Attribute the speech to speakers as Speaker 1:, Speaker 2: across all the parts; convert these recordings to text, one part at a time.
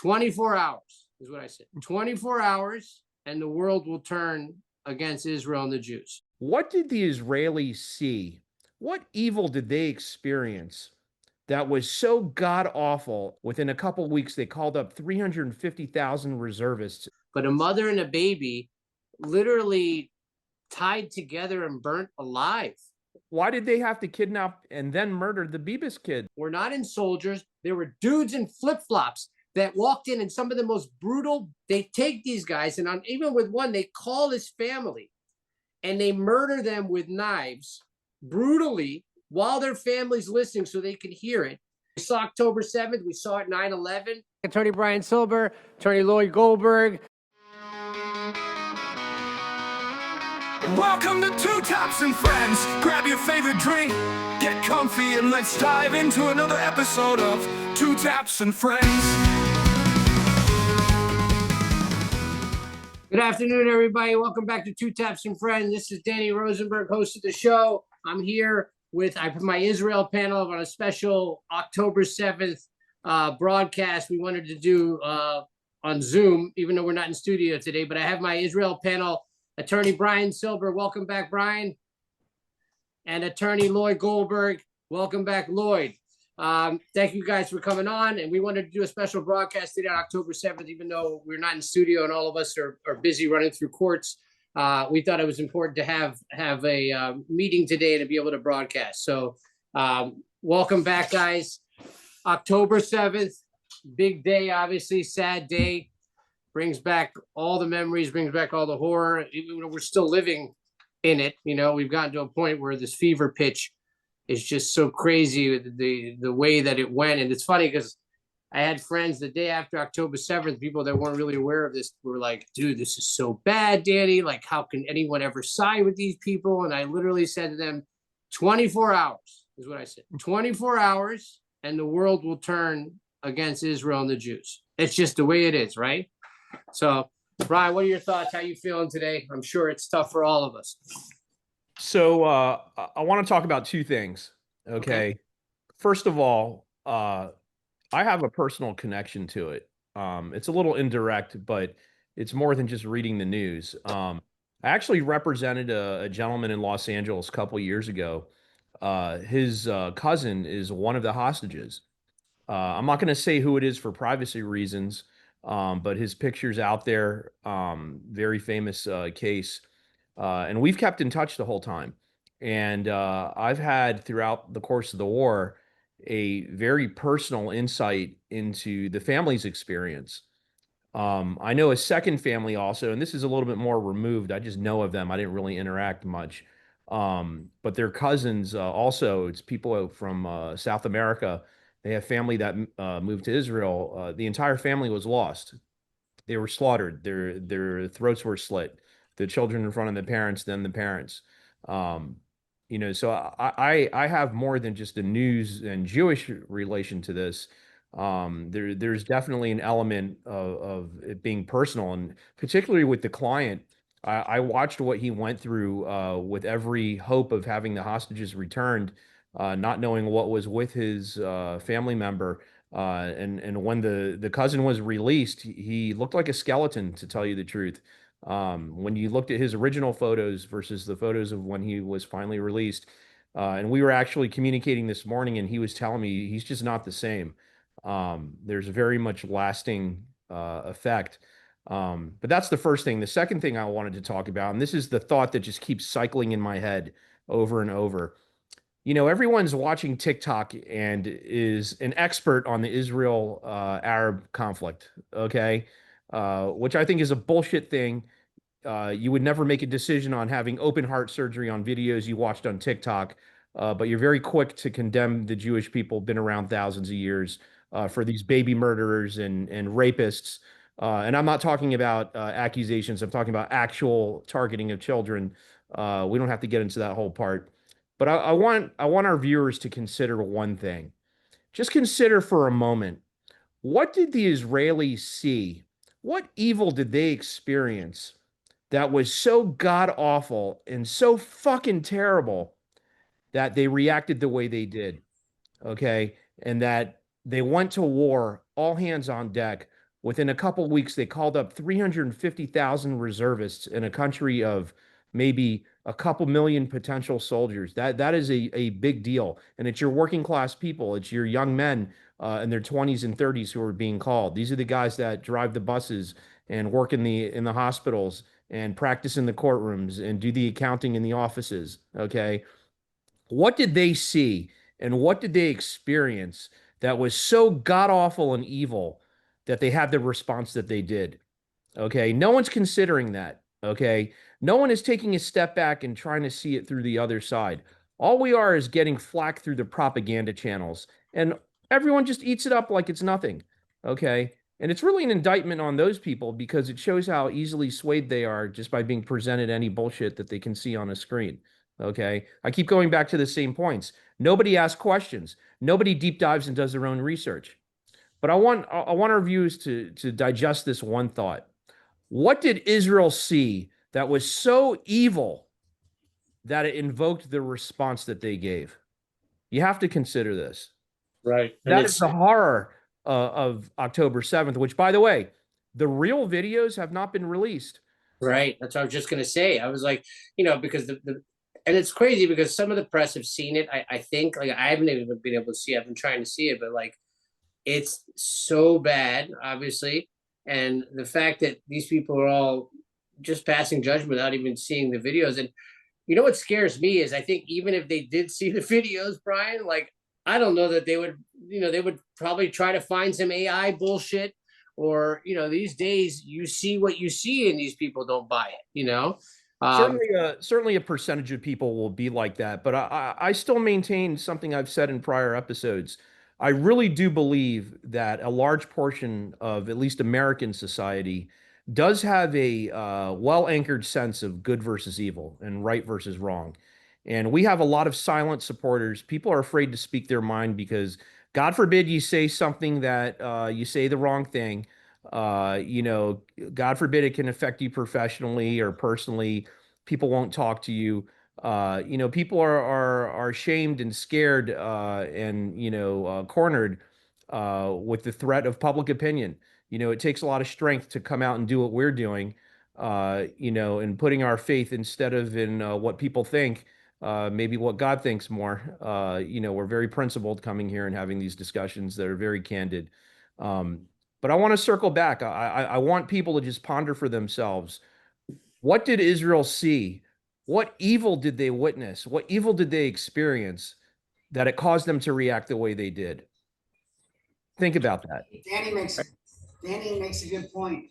Speaker 1: 24 hours is what I said. 24 hours and the world will turn against Israel and the Jews.
Speaker 2: What did the Israelis see? What evil did they experience that was so god-awful? Within a couple of weeks, they called up 350,000 reservists.
Speaker 1: But a mother and a baby literally tied together and burnt alive.
Speaker 2: Why did they have to kidnap and then murder the Bibas kid?
Speaker 1: We're not in soldiers. There were dudes in flip-flops that walked in, and some of the most brutal, they take these guys, and even with one, they call his family, and they murder them with knives brutally while their family's listening so they could hear it. We saw October 7th. We saw it 9/11. Attorney Brian Silber, Attorney Lloyd Golburgh.
Speaker 3: Welcome to Two Taps and Friends. Grab your favorite drink, get comfy, and let's dive into another episode of Two Taps and Friends.
Speaker 1: Good afternoon, everybody. Welcome back to Two Taps and Friends. This is Daniel Rosenberg, host of the show. I'm here with my Israel panel on a special October 7th broadcast we wanted to do on Zoom, even though we're not in studio today. But I have my Israel panel, Attorney Brian Silber. Welcome back, Brian. And Attorney Lloyd Golburgh. Welcome back, Lloyd. Thank you guys for coming on. And we wanted to do a special broadcast today on October 7th, even though we're not in studio and all of us are busy running through courts. We thought it was important to have a meeting today and to be able to broadcast. So welcome back, guys. October 7th, big day, obviously, sad day. Brings back all the memories, brings back all the horror. Even though we're still living in it, you know, we've gotten to a point where this fever pitch is just so crazy, the way that it went. And it's funny because I had friends the day after October 7th, people that weren't really aware of this were like, dude, this is so bad, Danny. Like, how can anyone ever side with these people? And I literally said to them, 24 hours is what I said. 24 hours and the world will turn against Israel and the Jews. It's just the way it is, right? So, Brian, what are your thoughts? How you feeling today? I'm sure it's tough for all of us.
Speaker 2: So I want to talk about two things. Okay. First of all, I have a personal connection to it. It's a little indirect, but it's more than just reading the news. I actually represented a gentleman in Los Angeles a couple years ago. His cousin is one of the hostages. I'm not going to say who it is for privacy reasons, but his picture's out there. Very famous case. And we've kept in touch the whole time. And I've had, throughout the course of the war, a very personal insight into the family's experience. I know a second family also, and this is a little bit more removed. I just know of them. I didn't really interact much. But their cousins also, it's people from South America. They have family that moved to Israel. The entire family was lost. They were slaughtered. Their throats were slit. The children in front of the parents, then the parents. So I have more than just a news and Jewish relation to this. There's definitely an element of it being personal, and particularly with the client. I watched what he went through with every hope of having the hostages returned, not knowing what was with his family member. And when the cousin was released, he looked like a skeleton, to tell you the truth. When you looked at his original photos versus the photos of when he was finally released, and we were actually communicating this morning, and he was telling me he's just not the same. There's a very much lasting effect. But that's the first thing. The second thing I wanted to talk about, and this is the thought that just keeps cycling in my head over and over. You know, everyone's watching TikTok and is an expert on the Israel Arab conflict, okay? Which I think is a bullshit thing. You would never make a decision on having open heart surgery on videos you watched on TikTok, but you're very quick to condemn the Jewish people, been around thousands of years, for these baby murderers and rapists. And I'm not talking about accusations. I'm talking about actual targeting of children. We don't have to get into that whole part. But I want our viewers to consider one thing. Just consider for a moment, what did the Israelis see? What evil did they experience that was so god-awful and so fucking terrible that they reacted the way they did, okay? And that they went to war, all hands on deck, Within a couple of weeks, they called up 350,000 reservists in a country of maybe a couple million potential soldiers. That is a big deal. And it's your working class people. It's your young men in their 20s and 30s who are being called. These are the guys that drive the buses and work in the hospitals and practice in the courtrooms and do the accounting in the offices. Okay. What did they see and what did they experience that was so god awful and evil that they had the response that they did? Okay. No one's considering that. Okay. No one is taking a step back and trying to see it through the other side. All we are is getting flack through the propaganda channels, and everyone just eats it up like it's nothing. Okay. And it's really an indictment on those people because it shows how easily swayed they are just by being presented any bullshit that they can see on a screen. Okay. I keep going back to the same points. Nobody asks questions. Nobody deep dives and does their own research. But I want our viewers to digest this one thought. What did Israel see that was so evil that it invoked the response that they gave? You have to consider this.
Speaker 1: Right.
Speaker 2: That is the horror of October 7th, which, by the way, the real videos have not been released.
Speaker 1: Right. That's what I was just going to say. I was like, because and it's crazy because some of the press have seen it. I think, like, I haven't even been able to see it. I've been trying to see it, but like, it's so bad, obviously. And the fact that these people are all just passing judgment without even seeing the videos. And what scares me is I think even if they did see the videos, Brian, like, I don't know that they would, they would probably try to find some AI bullshit, or, these days you see what you see and these people don't buy it,
Speaker 2: Certainly a percentage of people will be like that, but I still maintain something I've said in prior episodes. I really do believe that a large portion of at least American society does have a well-anchored sense of good versus evil and right versus wrong. And we have a lot of silent supporters. People are afraid to speak their mind because, God forbid, you say something that you say the wrong thing. God forbid it can affect you professionally or personally. People won't talk to you. People are shamed and scared and cornered with the threat of public opinion. It takes a lot of strength to come out and do what we're doing, and putting our faith instead of in what people think, maybe what God thinks more. We're very principled coming here and having these discussions that are very candid. But I want to circle back. I want people to just ponder for themselves. What did Israel see? What evil did they witness? What evil did they experience that it caused them to react the way they did? Think about that.
Speaker 4: Danny makes a good point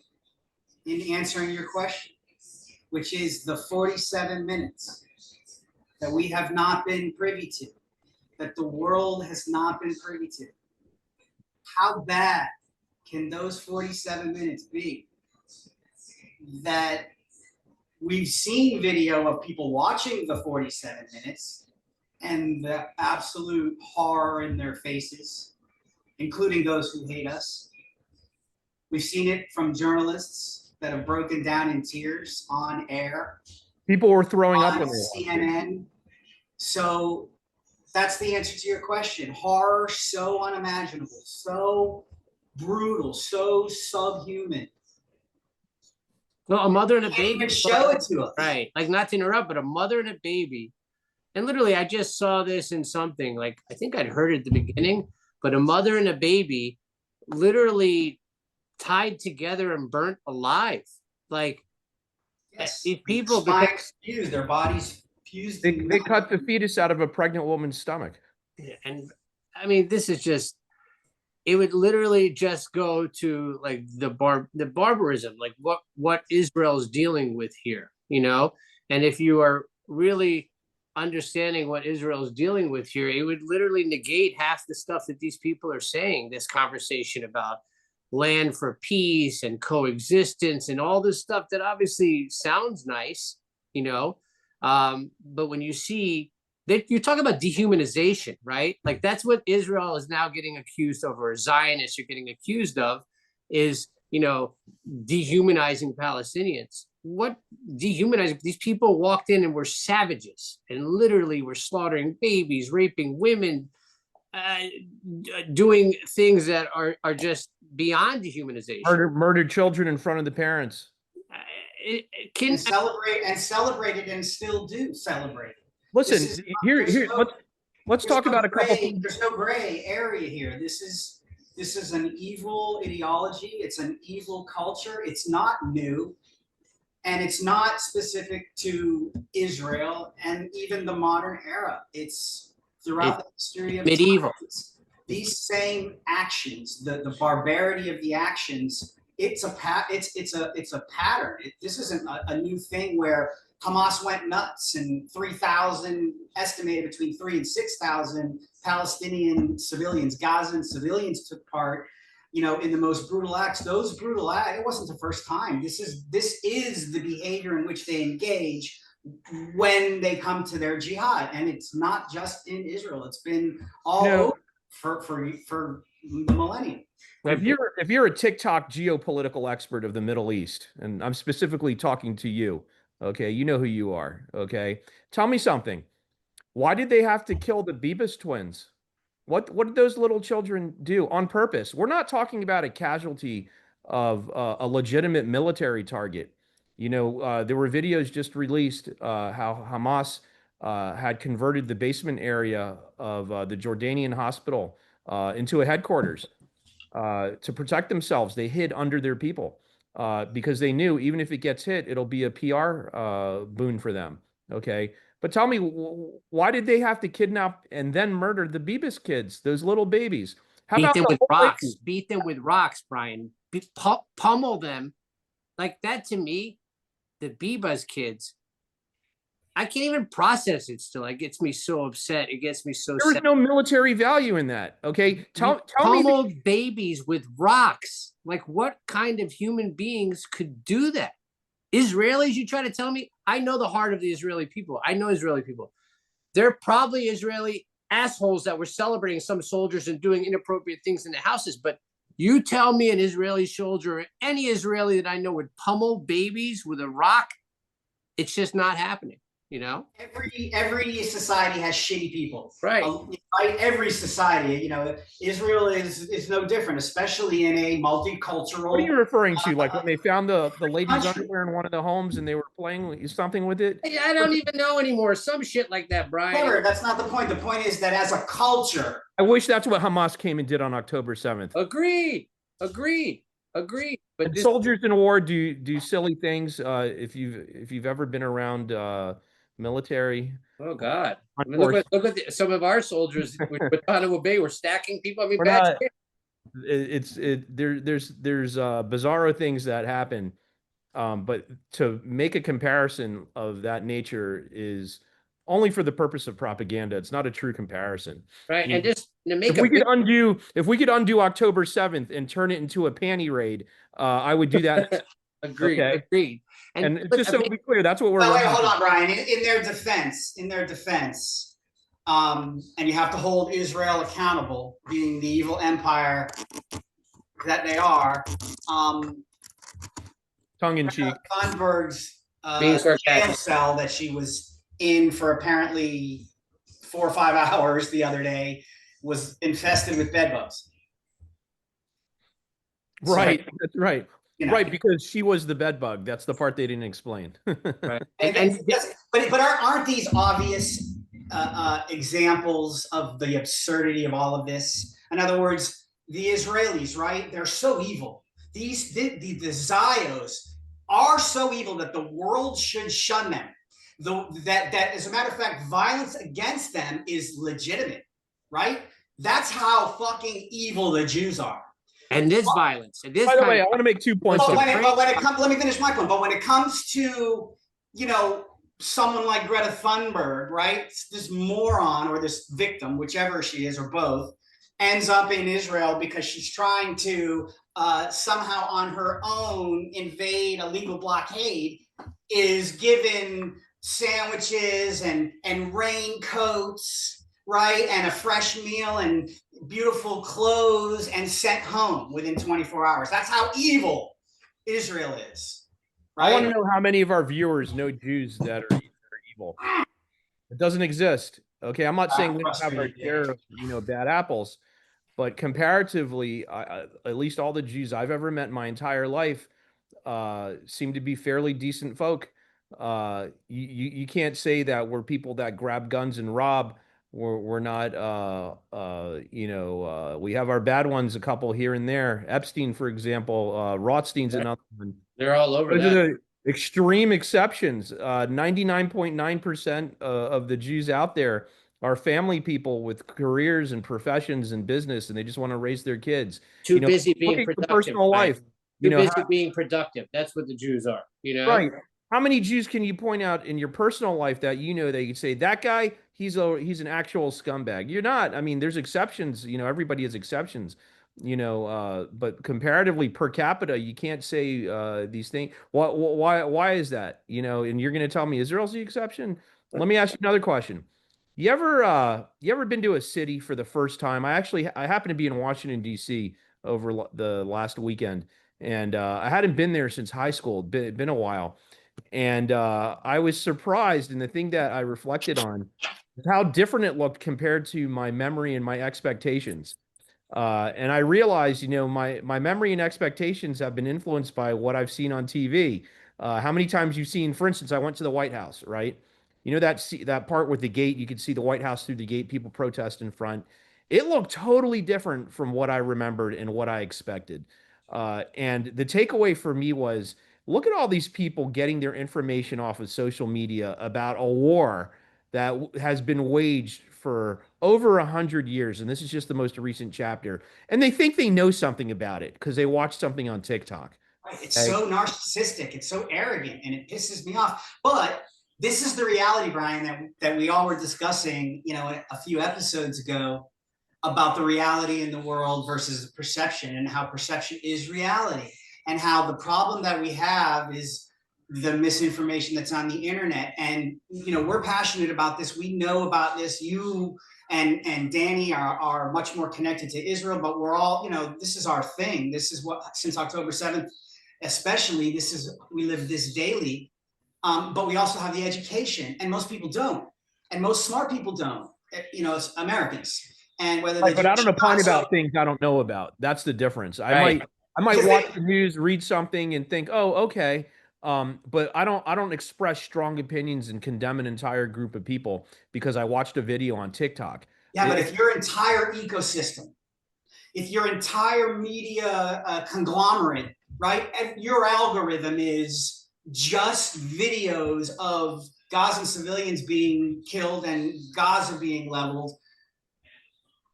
Speaker 4: in answering your question, which is the 47 minutes that we have not been privy to, that the world has not been privy to. How bad can those 47 minutes be that we've seen video of people watching the 47 minutes and the absolute horror in their faces, including those who hate us. We've seen it from journalists that have broken down in tears on air.
Speaker 2: People were throwing up
Speaker 4: on
Speaker 2: when they
Speaker 4: CNN. So that's the answer to your question. Horror so unimaginable, so brutal, so subhuman.
Speaker 1: Well, a mother and a baby.
Speaker 4: Even show it to us.
Speaker 1: Right. Like, not to interrupt, but a mother and a baby. And literally, I just saw this in something, like, I think I'd heard it at the beginning, but a mother and a baby literally tied together and burnt alive. Like,
Speaker 4: yes,
Speaker 1: these people,
Speaker 4: spikes fused, their bodies fused.
Speaker 2: They cut the fetus out of a pregnant woman's stomach.
Speaker 1: And I mean, this is just, it would literally just go to like the barbarism, like what Israel's dealing with here, and if you are really understanding what Israel's dealing with here, it would literally negate half the stuff that these people are saying. This conversation about land for peace and coexistence and all this stuff that obviously sounds nice, but when you see that, you talk about dehumanization, right? Like, that's what Israel is now getting accused of, or Zionists are getting accused of, is, dehumanizing Palestinians. What dehumanizing? These people walked in and were savages and literally were slaughtering babies, raping women, doing things that are just beyond dehumanization.
Speaker 2: Murdered children in front of the parents.
Speaker 4: And celebrate it and still do celebrate it.
Speaker 2: Listen, let's talk about a couple things.
Speaker 4: There's no gray area here. This is an evil ideology. It's an evil culture. It's not new. And it's not specific to Israel and even the modern era. It's throughout the history of
Speaker 1: medieval.
Speaker 4: These same actions, the barbarity of the actions, it's a pattern. This isn't a new thing where Hamas went nuts and 3,000, estimated between 3,000 and 6,000 Palestinian civilians, Gazan civilians took part, you know, in the most brutal acts. Those brutal acts, it wasn't the first time. This is the behavior in which they engage when they come to their jihad. And it's not just in Israel. It's been all over for the millennium.
Speaker 2: If you're a TikTok geopolitical expert of the Middle East, and I'm specifically talking to you, okay, you know who you are, okay? Tell me something. Why did they have to kill the Bibas twins? What did those little children do on purpose? We're not talking about a casualty of a legitimate military target. You know, there were videos just released how Hamas had converted the basement area of the Jordanian hospital into a headquarters to protect themselves. They hid under their people because they knew even if it gets hit, it'll be a PR boon for them. Okay. But tell me, why did they have to kidnap and then murder the Bibas kids, those little babies?
Speaker 1: Beat them with rocks. Beat them with rocks, Brian. Pummel them. Like that to me, the Bibas kids, I can't even process it still. It gets me so upset. It gets me so
Speaker 2: sad. There was no military value in that, okay? Tell me.
Speaker 1: Pummeled babies with rocks. Like what kind of human beings could do that? Israelis, you try to tell me? I know the heart of the Israeli people. I know Israeli people. They're probably Israeli assholes that were celebrating some soldiers and doing inappropriate things in the houses. But you tell me an Israeli soldier or any Israeli that I know would pummel babies with a rock, it's just not happening, you know?
Speaker 4: Every society has shitty people.
Speaker 1: Right.
Speaker 4: Every society, you know, Israel is no different, especially in a multicultural.
Speaker 2: What are you referring to? Like when they found the ladies' underwear in one of the homes and they were playing something with it?
Speaker 1: I don't even know anymore. Some shit like that, Brian.
Speaker 4: Never. That's not the point. The point is that as a culture.
Speaker 2: I wish that's what Hamas came and did on October 7th.
Speaker 1: Agreed. But
Speaker 2: soldiers in war do silly things. If you've ever been around military.
Speaker 1: Oh God! I mean, look at some of our soldiers with Hannibal Bay. We're stacking people. I mean,
Speaker 2: there's bizarro things that happen, but to make a comparison of that nature is only for the purpose of propaganda. It's not a true comparison.
Speaker 1: Right, and just to make
Speaker 2: if we could undo October 7th and turn it into a panty raid, I would do that.
Speaker 1: Agreed.
Speaker 2: Okay.
Speaker 1: Agreed.
Speaker 2: And just so to be clear, that's what we're.
Speaker 4: Wait, hold on, Brian. In their defense, and you have to hold Israel accountable, being the evil empire that they are.
Speaker 2: Tongue in cheek.
Speaker 4: Thunberg's jail cell that she was in for apparently 4 or 5 hours the other day was infested with bedbugs.
Speaker 2: Right. So, that's right. You know, right, because she was the bed bug. That's the part they didn't explain.
Speaker 4: Right. But aren't these obvious examples of the absurdity of all of this? In other words, the Israelis, right? They're so evil. The Zios are so evil that the world should shun them. That as a matter of fact, violence against them is legitimate, right? That's how fucking evil the Jews are.
Speaker 1: And this violence. And this.
Speaker 2: By the way, I want to make 2 points.
Speaker 4: Let me finish my point. But when it comes to, you know, someone like Greta Thunberg, right? This moron or this victim, whichever she is or both, ends up in Israel because she's trying to somehow on her own invade a legal blockade, is given sandwiches and raincoats, right? And a fresh meal and beautiful clothes and sent home within 24 hours. That's how evil Israel is. Right?
Speaker 2: I want to know how many of our viewers know Jews that are evil. It doesn't exist. Okay, I'm not saying we don't have our
Speaker 4: frustrated, yeah.
Speaker 2: share of, bad apples, but comparatively, at least all the Jews I've ever met in my entire life seem to be fairly decent folk. You can't say that we're people that grab guns and rob. We're not, we have our bad ones, a couple here and there. Epstein, for example, Rothstein's
Speaker 1: Right.
Speaker 2: another one.
Speaker 1: They're all over
Speaker 2: Those are
Speaker 1: that.
Speaker 2: the extreme exceptions. 99.9% of the Jews out there are family people with careers and professions and business, and they just want to raise their kids.
Speaker 1: Too busy
Speaker 2: Look
Speaker 1: being
Speaker 2: at your
Speaker 1: productive.
Speaker 2: personal
Speaker 1: Right?
Speaker 2: life.
Speaker 1: Too busy being productive. That's what the Jews are.
Speaker 2: Right. How many Jews can you point out in your personal life that that you say that guy, he's an actual scumbag? You're not. I mean, there's exceptions. Everybody has exceptions. But comparatively per capita, you can't say these things. Why is that? And you're going to tell me Israel's the exception? Let me ask you another question. You ever been to a city for the first time? I happened to be in Washington D.C. over the last weekend, and I hadn't been there since high school. It'd been a while. And I was surprised, and the thing that I reflected on is how different it looked compared to my memory and my expectations. And I realized, my memory and expectations have been influenced by what I've seen on TV. How many times you've seen, for instance, I went to the White House, right? That part with the gate, you could see the White House through the gate, people protest in front. It looked totally different from what I remembered and what I expected. And the takeaway for me was, look at all these people getting their information off of social media about a war that has been waged for over 100 years, and this is just the most recent chapter. And they think they know something about it because they watched something on TikTok.
Speaker 4: Right. It's so narcissistic. It's so arrogant, and it pisses me off. But this is the reality, Brian, that we all were discussing, a few episodes ago about the reality in the world versus perception, and how perception is reality, and how the problem that we have is the misinformation that's on the internet. And we're passionate about this. We know about this. You and Danny are much more connected to Israel, but we're all, this is our thing. This is what, since October 7th, especially, we live this daily. But we also have the education, and most people don't, and most smart people don't. It's Americans. And whether
Speaker 2: but I don't opine about things I don't know about. That's the difference. I might watch the news, read something, and think, oh, okay. But I don't express strong opinions and condemn an entire group of people because I watched a video on TikTok.
Speaker 4: Yeah, but if your entire ecosystem, if your entire media conglomerate, right, and your algorithm is just videos of Gazan civilians being killed and Gaza being leveled,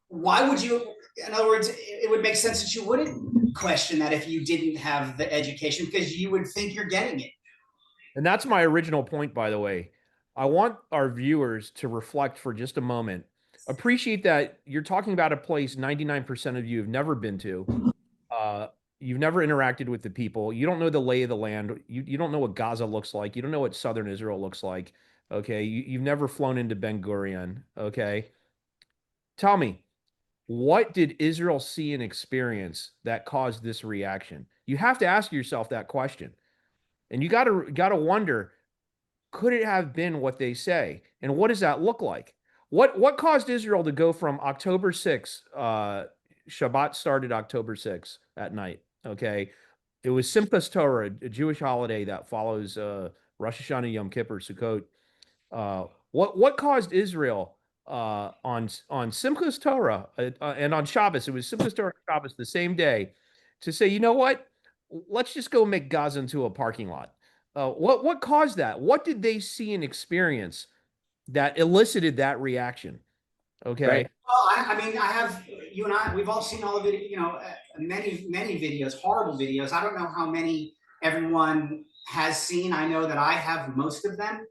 Speaker 4: why would you? In other words, it would make sense that you wouldn't question that if you didn't have the education, because you would think you're getting it.
Speaker 2: And that's my original point, by the way. I want our viewers to reflect for just a moment. Appreciate that you're talking about a place 99% of you have never been to. You've never interacted with the people. You don't know the lay of the land. You don't know what Gaza looks like. You don't know what southern Israel looks like. Okay. You've never flown into Ben Gurion. Okay. Tell me, what did Israel see and experience that caused this reaction? You have to ask yourself that question. And you gotta wonder, could it have been what they say? And what does that look like? What caused Israel to go from October 6th, Shabbat started October 6th at night, okay? It was Simchas Torah, a Jewish holiday that follows Rosh Hashanah, Yom Kippur, Sukkot. What caused Israel on Simchas Torah and on Shabbos? It was Simchas Torah and Shabbos the same day to say, you know what? Let's just go make Gaza into a parking lot. What caused that? What did they see and experience that elicited that reaction? Okay.
Speaker 1: Right.
Speaker 4: Well, I mean, you and I, we've all seen all of it, many videos, horrible videos. I don't know how many everyone has seen. I know that I have most of them,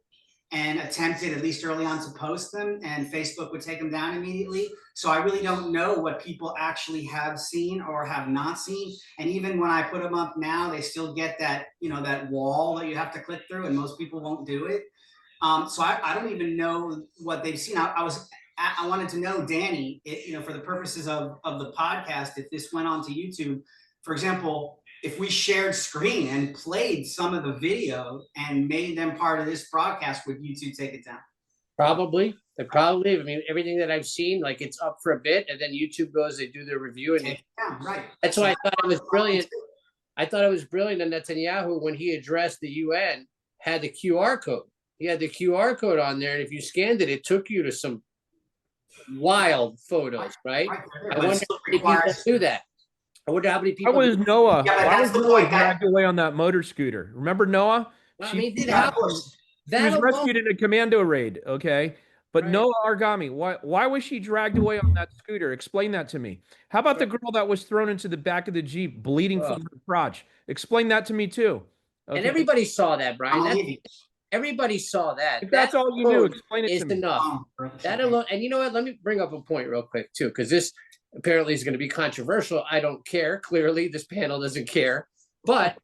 Speaker 4: and attempted at least early on to post them, and Facebook would take them down immediately. So I really don't know what people actually have seen or have not seen. And even when I put them up now, they still get that, that wall that you have to click through, and most people won't do it. So I don't even know what they've seen. I wanted to know, Danny, for the purposes of the podcast, if this went onto YouTube, for example, if we shared screen and played some of the video and made them part of this broadcast, would YouTube take it down?
Speaker 1: Probably. They probably, I mean, everything that I've seen, like it's up for a bit, and then YouTube goes, they do their review, and
Speaker 4: Right.
Speaker 1: that's why I thought it was brilliant. I thought it was brilliant, and Netanyahu, when he addressed the UN, had the QR code. He had the QR code on there, and if you scanned it, it took you to some wild photos, right? I wonder how many people do that. I wonder how many people.
Speaker 2: Why was Noah?
Speaker 4: Yeah, but
Speaker 2: Why
Speaker 4: that's
Speaker 2: was
Speaker 4: the
Speaker 2: Noah
Speaker 4: point,
Speaker 2: dragged away on that motor scooter? Remember Noah?
Speaker 1: I mean, did
Speaker 4: Yeah,
Speaker 1: how
Speaker 4: of course.
Speaker 2: She was
Speaker 1: that
Speaker 2: rescued in a commando raid, okay? But
Speaker 1: Right.
Speaker 2: Noah Argami, why was she dragged away on that scooter? Explain that to me. How about the girl that was thrown into the back of the Jeep, bleeding from her crotch? Explain that to me too.
Speaker 1: And
Speaker 2: Okay.
Speaker 1: everybody saw that, Brian.
Speaker 4: I'm
Speaker 1: That,
Speaker 4: leaving.
Speaker 1: everybody saw that.
Speaker 2: If that's all you knew, explain it
Speaker 1: Is
Speaker 2: to me.
Speaker 1: enough. That alone, and you know what? Let me bring up a point real quick too, because this apparently is going to be controversial. I don't care. Clearly, this panel doesn't care. But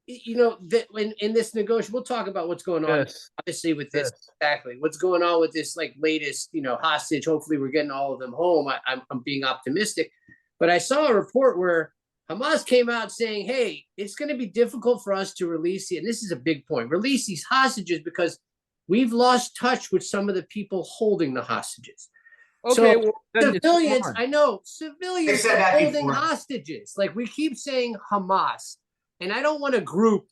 Speaker 1: you know that in this negotiation, we'll talk about what's going on.
Speaker 2: Yes.
Speaker 1: Obviously, with this
Speaker 2: Yes.
Speaker 1: exactly what's going on with this like latest, you know, hostage. Hopefully, we're getting all of them home. I'm being optimistic, but I saw a report where Hamas came out saying, "Hey, it's going to be difficult for us to release and this is a big point. Release these hostages because we've lost touch with some of the people holding the hostages."
Speaker 2: Okay,
Speaker 1: So
Speaker 2: well, then it's
Speaker 1: civilians,
Speaker 2: gone.
Speaker 1: I know civilians
Speaker 4: said
Speaker 1: are
Speaker 4: that
Speaker 1: holding
Speaker 4: before.
Speaker 1: hostages. Like we keep saying Hamas, and I don't want to group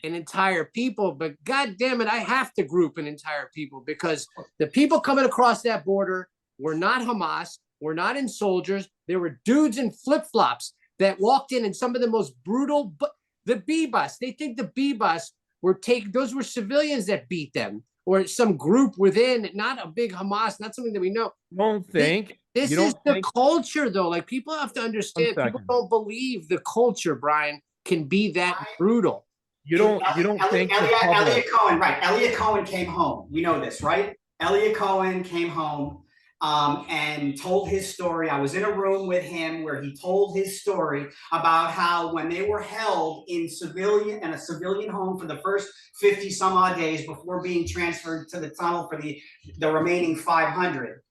Speaker 1: an entire people, but God damn it, I have to group an entire people because the people coming across that border were not Hamas, were not in soldiers. There were dudes in flip-flops that walked in some of the most brutal, but the B bus, they think the B bus were those were civilians that beat them or some group within, not a big Hamas, not something that we know.
Speaker 2: Don't think.
Speaker 1: This
Speaker 2: You don't
Speaker 1: is the
Speaker 2: think-
Speaker 1: culture, though. Like people have to understand. People
Speaker 2: second.
Speaker 1: don't believe the culture, Brian, can be that brutal.
Speaker 2: You don't think the public-
Speaker 4: Elliot Cohen, right? Elliot Cohen came home. We know this, right? Elliot Cohen came home and told his story. I was in a room with him where he told his story about how when they were held in a civilian home for the first 50 some odd days before being transferred to the tunnel for the remaining 500.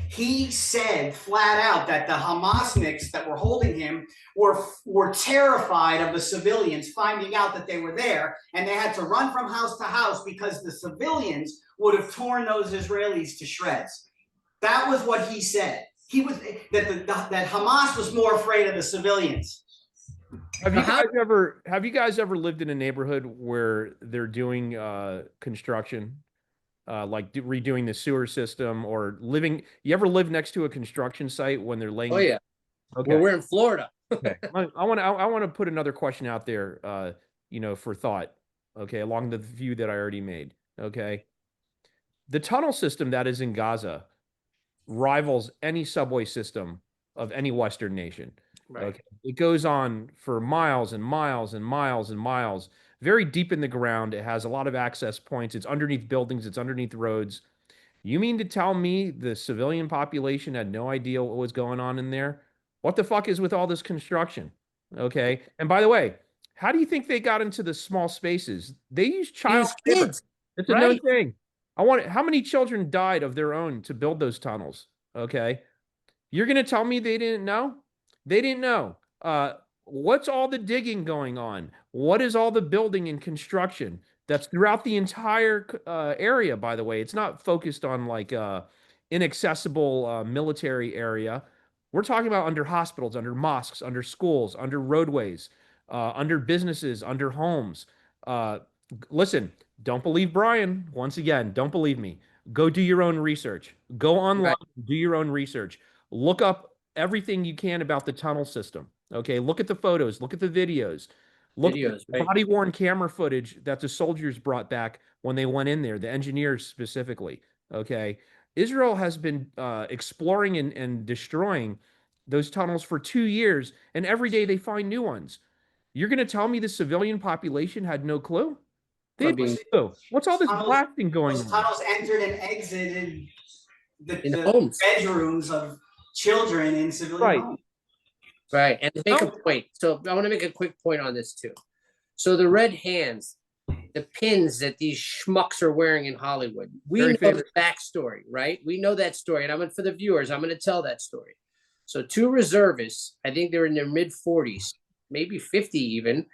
Speaker 4: He said flat out that the Hamasniks that were holding him were terrified of the civilians finding out that they were there, and they had to run from house to house because the civilians would have torn those Israelis to shreds. That was what he said. He was that Hamas was more afraid of the civilians.
Speaker 2: Have you guys ever lived in a neighborhood where they're doing construction? Like redoing the sewer system or living. You ever live next to a construction site when they're laying?
Speaker 1: Oh yeah.
Speaker 2: Okay.
Speaker 1: Well, we're in Florida.
Speaker 2: Okay. I want to put another question out there. You know, for thought. Okay, along the view that I already made. Okay. The tunnel system that is in Gaza rivals any subway system of any Western nation.
Speaker 1: Right.
Speaker 2: Okay. It goes on for miles and miles and miles and miles. Very deep in the ground. It has a lot of access points. It's underneath buildings. It's underneath roads. You mean to tell me the civilian population had no idea what was going on in there? What the fuck is with all this construction? Okay. And by the way, how do you think they got into the small spaces? They use child labor.
Speaker 1: Kids.
Speaker 2: It's a known thing. How many children died of their own to build those tunnels? Okay. You're going to tell me they didn't know? They didn't know. What's all the digging going on? What is all the building and construction that's throughout the entire area, by the way? It's not focused on like inaccessible military area. We're talking about under hospitals, under mosques, under schools, under roadways, under businesses, under homes. Listen, don't believe Brian. Once again, don't believe me. Go do your own research. Go online, do your own research. Look up everything you can about the tunnel system. Okay, look at the photos, look at the videos, look at the body-worn camera footage that the soldiers brought back when they went in there, the engineers specifically. Okay, Israel has been exploring and destroying those tunnels for 2 years, and every day they find new ones. You're going to tell me the civilian population had no clue? They had no clue. What's all this blasting going on?
Speaker 4: Those tunnels entered and exited the
Speaker 1: homes.
Speaker 4: bedrooms of children in civilian homes.
Speaker 1: Right. And to make a point. So I want to make a quick point on this too. So the red hands, the pins that these schmucks are wearing in Hollywood, we know the backstory, right? We know that story. And for the viewers, I'm going to tell that story. So 2 reservists, I think they're in their mid-40s, maybe 50 even.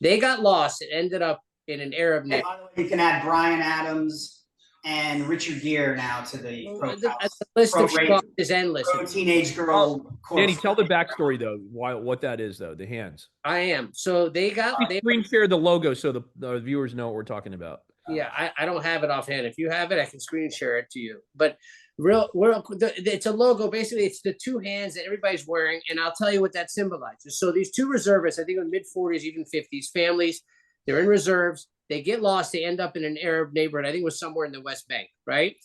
Speaker 1: They got lost and ended up in an Arab nation.
Speaker 4: You can add Brian Adams and Richard Gere now to the
Speaker 1: The list of
Speaker 4: pro-rape,
Speaker 1: stuff is endless.
Speaker 4: pro-teenage girl course.
Speaker 2: Danny, tell the backstory though, what that is though, the hands.
Speaker 1: I am. So they
Speaker 2: Screen share the logo so the viewers know what we're talking about.
Speaker 1: Yeah, I don't have it offhand. If you have it, I can screen share it to you. But it's a logo. Basically, it's the two hands that everybody's wearing, and I'll tell you what that symbolizes. So these two reservists, I think in mid-40s, even 50s, families, they're in reserves. They get lost. They end up in an Arab neighborhood. I think it was somewhere in the West Bank, right?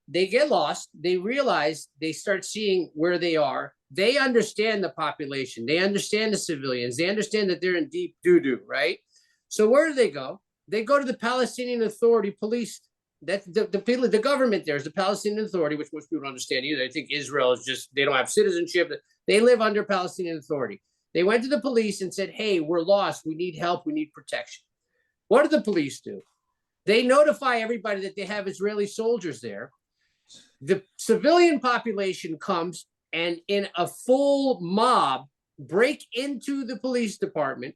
Speaker 1: They get lost. They realize, they start seeing where they are. They understand the population. They understand the civilians. They understand that they're in deep doo-doo, right? So where do they go? They go to the Palestinian Authority police. That's the government there is the Palestinian Authority, which most people don't understand either. I think Israel is just, they don't have citizenship. They live under Palestinian Authority. They went to the police and said, hey, we're lost. We need help. We need protection. What did the police do? They notify everybody that they have Israeli soldiers there. The civilian population comes and in a full mob break into the police department,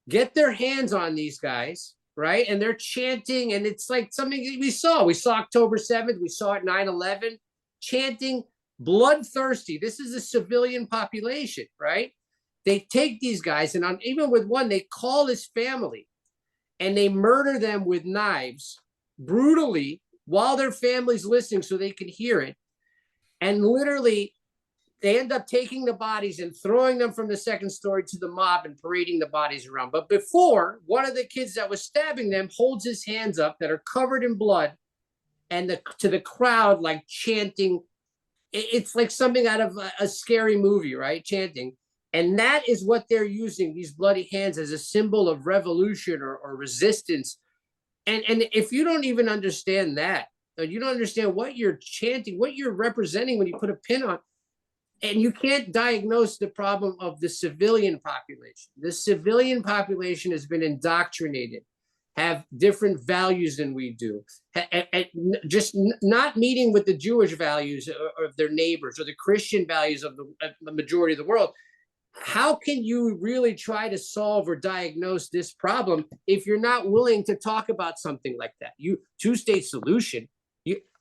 Speaker 1: get their hands on these guys, right? And they're chanting, and it's like something we saw. We saw October 7th. We saw it 9/11, chanting, bloodthirsty. This is a civilian population, right? They take these guys, and even with one, they call his family, and they murder them with knives, brutally, while their family's listening so they can hear it. And literally, they end up taking the bodies and throwing them from the second story to the mob and parading the bodies around. But before, one of the kids that was stabbing them holds his hands up that are covered in blood, and to the crowd, like chanting. It's like something out of a scary movie, right? Chanting. And that is what they're using, these bloody hands, as a symbol of revolution or resistance. And if you don't even understand that, or you don't understand what you're chanting, what you're representing when you put a pin on, and you can't diagnose the problem of the civilian population. The civilian population has been indoctrinated, have different values than we do, just not meeting with the Jewish values of their neighbors or the Christian values of the majority of the world. How can you really try to solve or diagnose this problem if you're not willing to talk about something like that? Two-state solution.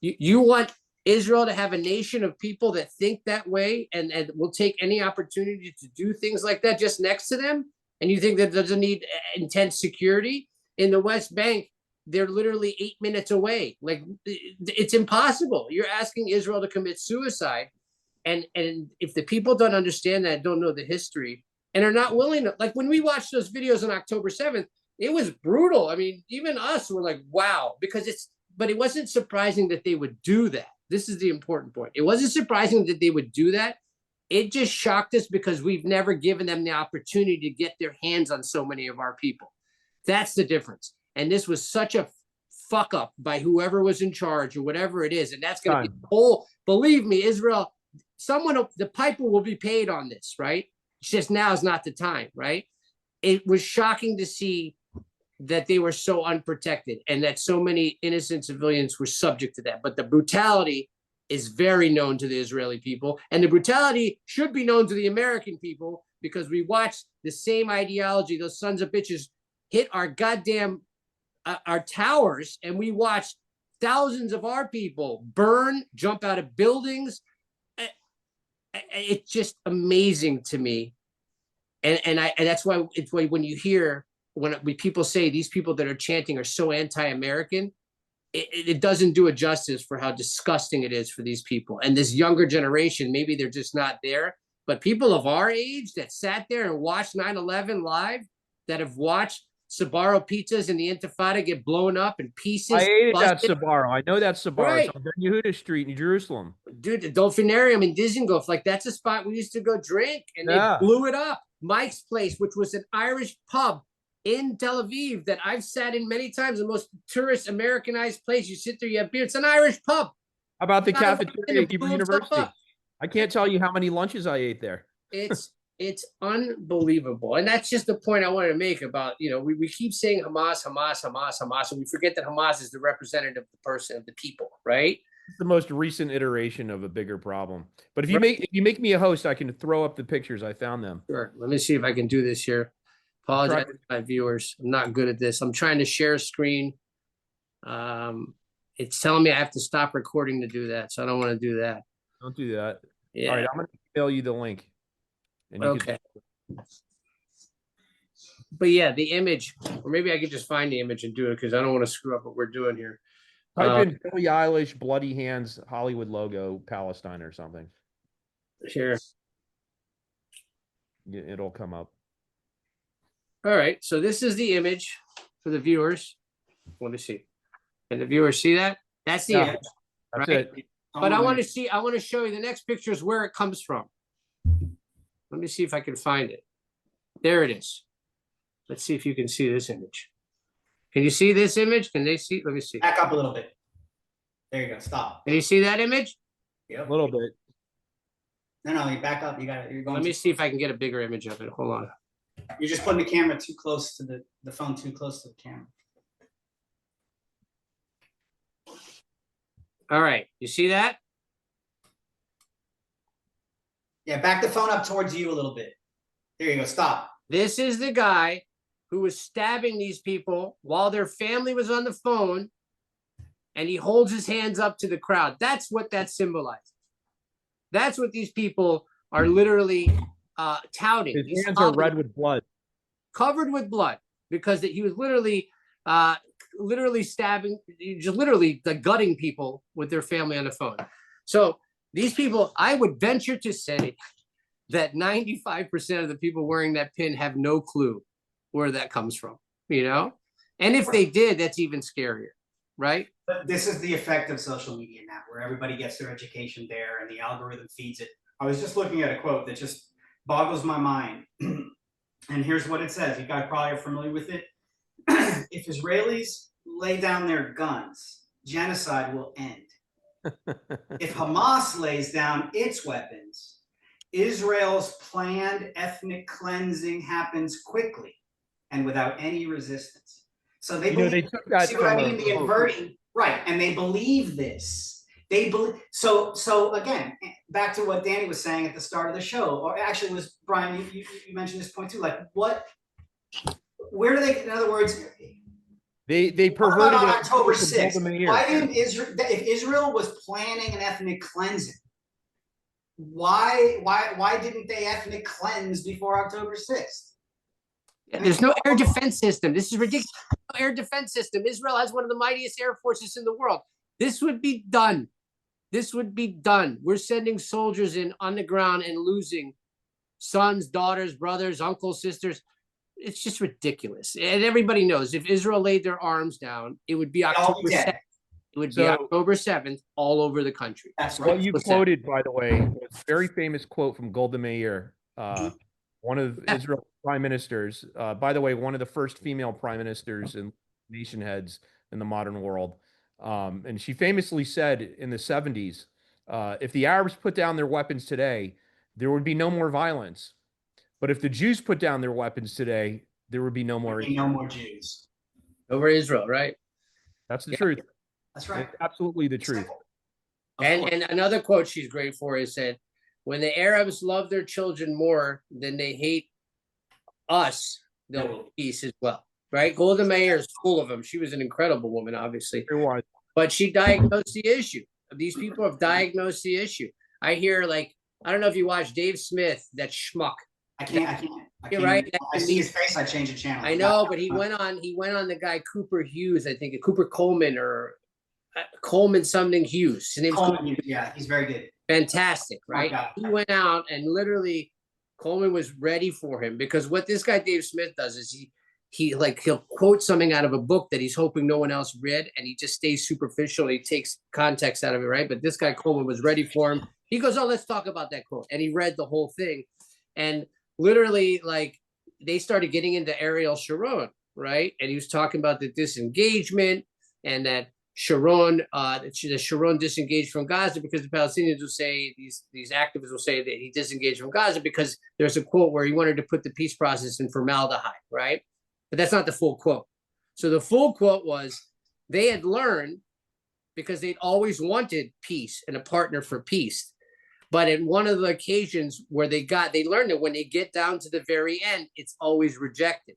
Speaker 1: You want Israel to have a nation of people that think that way and will take any opportunity to do things like that just next to them? And you think that doesn't need intense security? In the West Bank, they're literally 8 minutes away. Like, it's impossible. You're asking Israel to commit suicide. And if the people don't understand that, don't know the history, and are not willing to, like when we watched those videos on October 7th, it was brutal. I mean, even us were like, wow, but it wasn't surprising that they would do that. This is the important point. It wasn't surprising that they would do that. It just shocked us because we've never given them the opportunity to get their hands on so many of our people. That's the difference. And this was such a fuck up by whoever was in charge or whatever it is. And that's going to be the whole, believe me, Israel, the piper will be paid on this, right? It's just now is not the time, right? It was shocking to see that they were so unprotected and that so many innocent civilians were subject to that. But the brutality is very known to the Israeli people, and the brutality should be known to the American people, because we watched the same ideology, those sons of bitches, hit our goddamn our towers, and we watched thousands of our people burn, jump out of buildings. It's just amazing to me, and that's why when you hear when people say these people that are chanting are so anti-American, it doesn't do it justice for how disgusting it is for these people. And this younger generation, maybe they're just not there, but people of our age that sat there and watched 9/11 live, that have watched Sbarro pizzas and the Intifada get blown up in pieces.
Speaker 2: I ate that Sbarro. I know that Sbarro.
Speaker 1: Right.
Speaker 2: It's on Ben Yehuda Street in Jerusalem.
Speaker 1: Dude, the Dolphinarium in Dizengoff, like that's a spot we used to go drink, and they blew it up. Mike's Place, which was an Irish pub in Tel Aviv that I've sat in many times, the most tourist Americanized place. You sit there, you have beer. It's an Irish pub.
Speaker 2: How about the cafeteria at Hebrew University? I can't tell you how many lunches I ate there.
Speaker 1: It's unbelievable. And that's just the point I wanted to make about, we keep saying Hamas, Hamas, Hamas, Hamas, and we forget that Hamas is the representative of the person, of the people, right?
Speaker 2: It's the most recent iteration of a bigger problem. But if you make me a host, I can throw up the pictures. I found them.
Speaker 1: Sure. Let me see if I can do this here. Apologize to my viewers. I'm not good at this. I'm trying to share screen. It's telling me I have to stop recording to do that, so I don't want to do that.
Speaker 2: Don't do that.
Speaker 1: Yeah.
Speaker 2: All right, I'm gonna email you the link. And you
Speaker 1: Okay. But yeah, the image, or maybe I could just find the image and do it because I don't want to screw up what we're doing here.
Speaker 2: type in Billie Eilish, bloody hands, Hollywood logo, Palestine or something.
Speaker 1: Here.
Speaker 2: It'll come up.
Speaker 1: All right. So this is the image for the viewers. Let me see. Can the viewers see that? That's the
Speaker 2: Yeah.
Speaker 1: image.
Speaker 2: That's
Speaker 1: Right?
Speaker 2: it.
Speaker 1: But I want to show you the next picture is where it comes from. Let me see if I can find it. There it is. Let's see if you can see this image. Can you see this image? Can they see? Let me see.
Speaker 4: Back up a little bit. There you go. Stop.
Speaker 1: Can you see that image?
Speaker 2: A little bit.
Speaker 4: No, you back up. You got it. You're going.
Speaker 1: Let me see if I can get a bigger image of it. Hold on.
Speaker 4: You're just putting the camera too close to the phone too close to the camera.
Speaker 1: All right. You see that?
Speaker 4: Yeah, back the phone up towards you a little bit. There you go. Stop.
Speaker 1: This is the guy who was stabbing these people while their family was on the phone, and he holds his hands up to the crowd. That's what that symbolizes. That's what these people are literally touting.
Speaker 2: His
Speaker 1: These
Speaker 2: hands are red with blood.
Speaker 1: covered with blood, because he was literally stabbing, just literally like gutting people with their family on the phone. So these people, I would venture to say that 95% of the people wearing that pin have no clue where that comes from, you know? And if they did, that's even scarier, right?
Speaker 4: But this is the effect of social media now, where everybody gets their education there and the algorithm feeds it. I was just looking at a quote that just boggles my mind. And here's what it says. You guys probably are familiar with it. If Israelis lay down their guns, genocide will end. If Hamas lays down its weapons, Israel's planned ethnic cleansing happens quickly and without any resistance. So they believe,
Speaker 2: they took that
Speaker 4: see what I
Speaker 2: from
Speaker 4: mean? The inverting, right? And they believe this. They believe. So again, back to what Danny was saying at the start of the show, or actually was Brian. You mentioned this point too. Like what? Where do they? In other words,
Speaker 2: They
Speaker 4: what
Speaker 2: perverted
Speaker 4: about on
Speaker 2: it.
Speaker 4: October
Speaker 2: to
Speaker 4: 6th?
Speaker 2: build them a year.
Speaker 4: Why didn't Israel? If Israel was planning an ethnic cleansing, why didn't they ethnic cleanse before October 6th?
Speaker 1: There's no air defense system. This is ridiculous. No air defense system. Israel has one of the mightiest air forces in the world. This would be done. This would be done. We're sending soldiers in on the ground and losing sons, daughters, brothers, uncles, sisters. It's just ridiculous. And everybody knows if Israel laid their arms down, it would be October 7th. It would be October 7th all over the country.
Speaker 4: That's right.
Speaker 2: What you quoted, by the way, was a very famous quote from Golda Meir, one of Israel's prime ministers. By the way, one of the first female prime ministers and nation heads in the modern world. And she famously said in the 70s, if the Arabs put down their weapons today, there would be no more violence. But if the Jews put down their weapons today, there would be no more
Speaker 4: Jews
Speaker 1: over Israel, right?
Speaker 2: That's the truth.
Speaker 4: That's right.
Speaker 2: It's absolutely the truth.
Speaker 1: And another quote she's great for is said, when the Arabs love their children more than they hate us, they'll be peace as well, right? Golda Meir is full of them. She was an incredible woman, obviously. But she diagnosed the issue. These people have diagnosed the issue. I hear, like, I don't know if you watch Dave Smith, that schmuck.
Speaker 4: I can't.
Speaker 1: Right?
Speaker 4: I see his face. I change the channel.
Speaker 1: I know, but he went on the guy Cooper Hughes, I think, Cooper Coleman or Coleman something Hughes. His name's
Speaker 4: Coleman. Yeah, he's very good.
Speaker 1: Fantastic, right? He went out and literally Coleman was ready for him, because what this guy Dave Smith does is he'll quote something out of a book that he's hoping no one else read, and he just stays superficial. He takes context out of it, right? But this guy Coleman was ready for him. He goes, "Oh, let's talk about that quote," and he read the whole thing, and literally, like, they started getting into Ariel Sharon, right? And he was talking about the disengagement, and that Sharon, the Sharon disengaged from Gaza because the Palestinians will say, these activists will say that he disengaged from Gaza because there's a quote where he wanted to put the peace process in formaldehyde, right? But that's not the full quote. So the full quote was, they had learned, because they'd always wanted peace and a partner for peace. But in one of the occasions where they learned that when they get down to the very end, it's always rejected.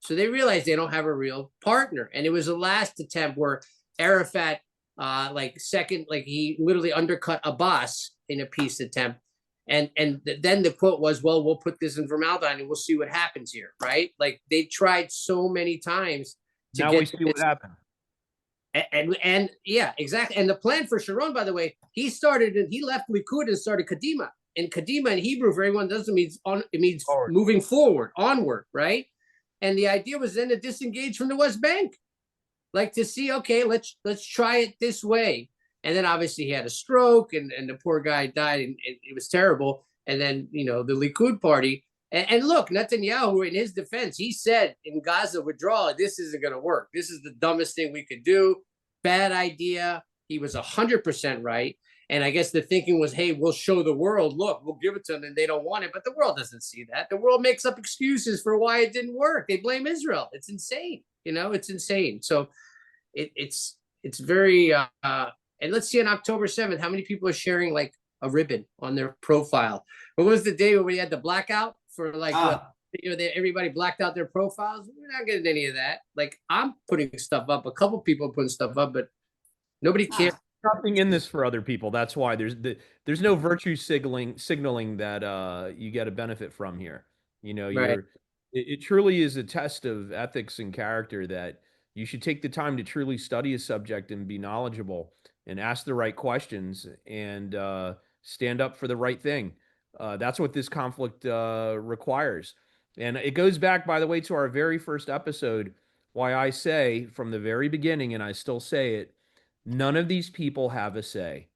Speaker 1: So they realized they don't have a real partner. And it was the last attempt where Arafat like second, like he literally undercut Abbas in a peace attempt. And then the quote was, well, we'll put this in formaldehyde and we'll see what happens here, right? Like they tried so many times to
Speaker 2: Now
Speaker 1: get
Speaker 2: we see what happened.
Speaker 1: and yeah, exactly. And the plan for Sharon, by the way, he left Likud and started Kadima. And Kadima in Hebrew, for everyone doesn't mean it means
Speaker 2: Forward.
Speaker 1: moving forward, onward, right? And the idea was then to disengage from the West Bank, like to see, okay, let's try it this way. And then obviously he had a stroke, and the poor guy died, and it was terrible. And then the Likud party, and look, Netanyahu, in his defense, he said in Gaza withdrawal, this isn't going to work. This is the dumbest thing we could do. Bad idea. He was 100% right. And I guess the thinking was, hey, we'll show the world, look, we'll give it to them, and they don't want it. But the world doesn't see that. The world makes up excuses for why it didn't work. They blame Israel. It's insane. It's insane. So it's very, and let's see on October 7th, how many people are sharing like a ribbon on their profile. What was the day when we had the blackout for like, everybody blacked out their profiles? We're not getting any of that. Like I'm putting stuff up. A couple people are putting stuff up, but nobody cares.
Speaker 2: Nothing in this for other people. That's why there's no virtue signaling that you get a benefit from here.
Speaker 1: Right.
Speaker 2: It truly is a test of ethics and character that you should take the time to truly study a subject and be knowledgeable and ask the right questions and stand up for the right thing. That's what this conflict requires. And it goes back, by the way, to our very first episode, why I say from the very beginning, and I still say it, none of these people have a say.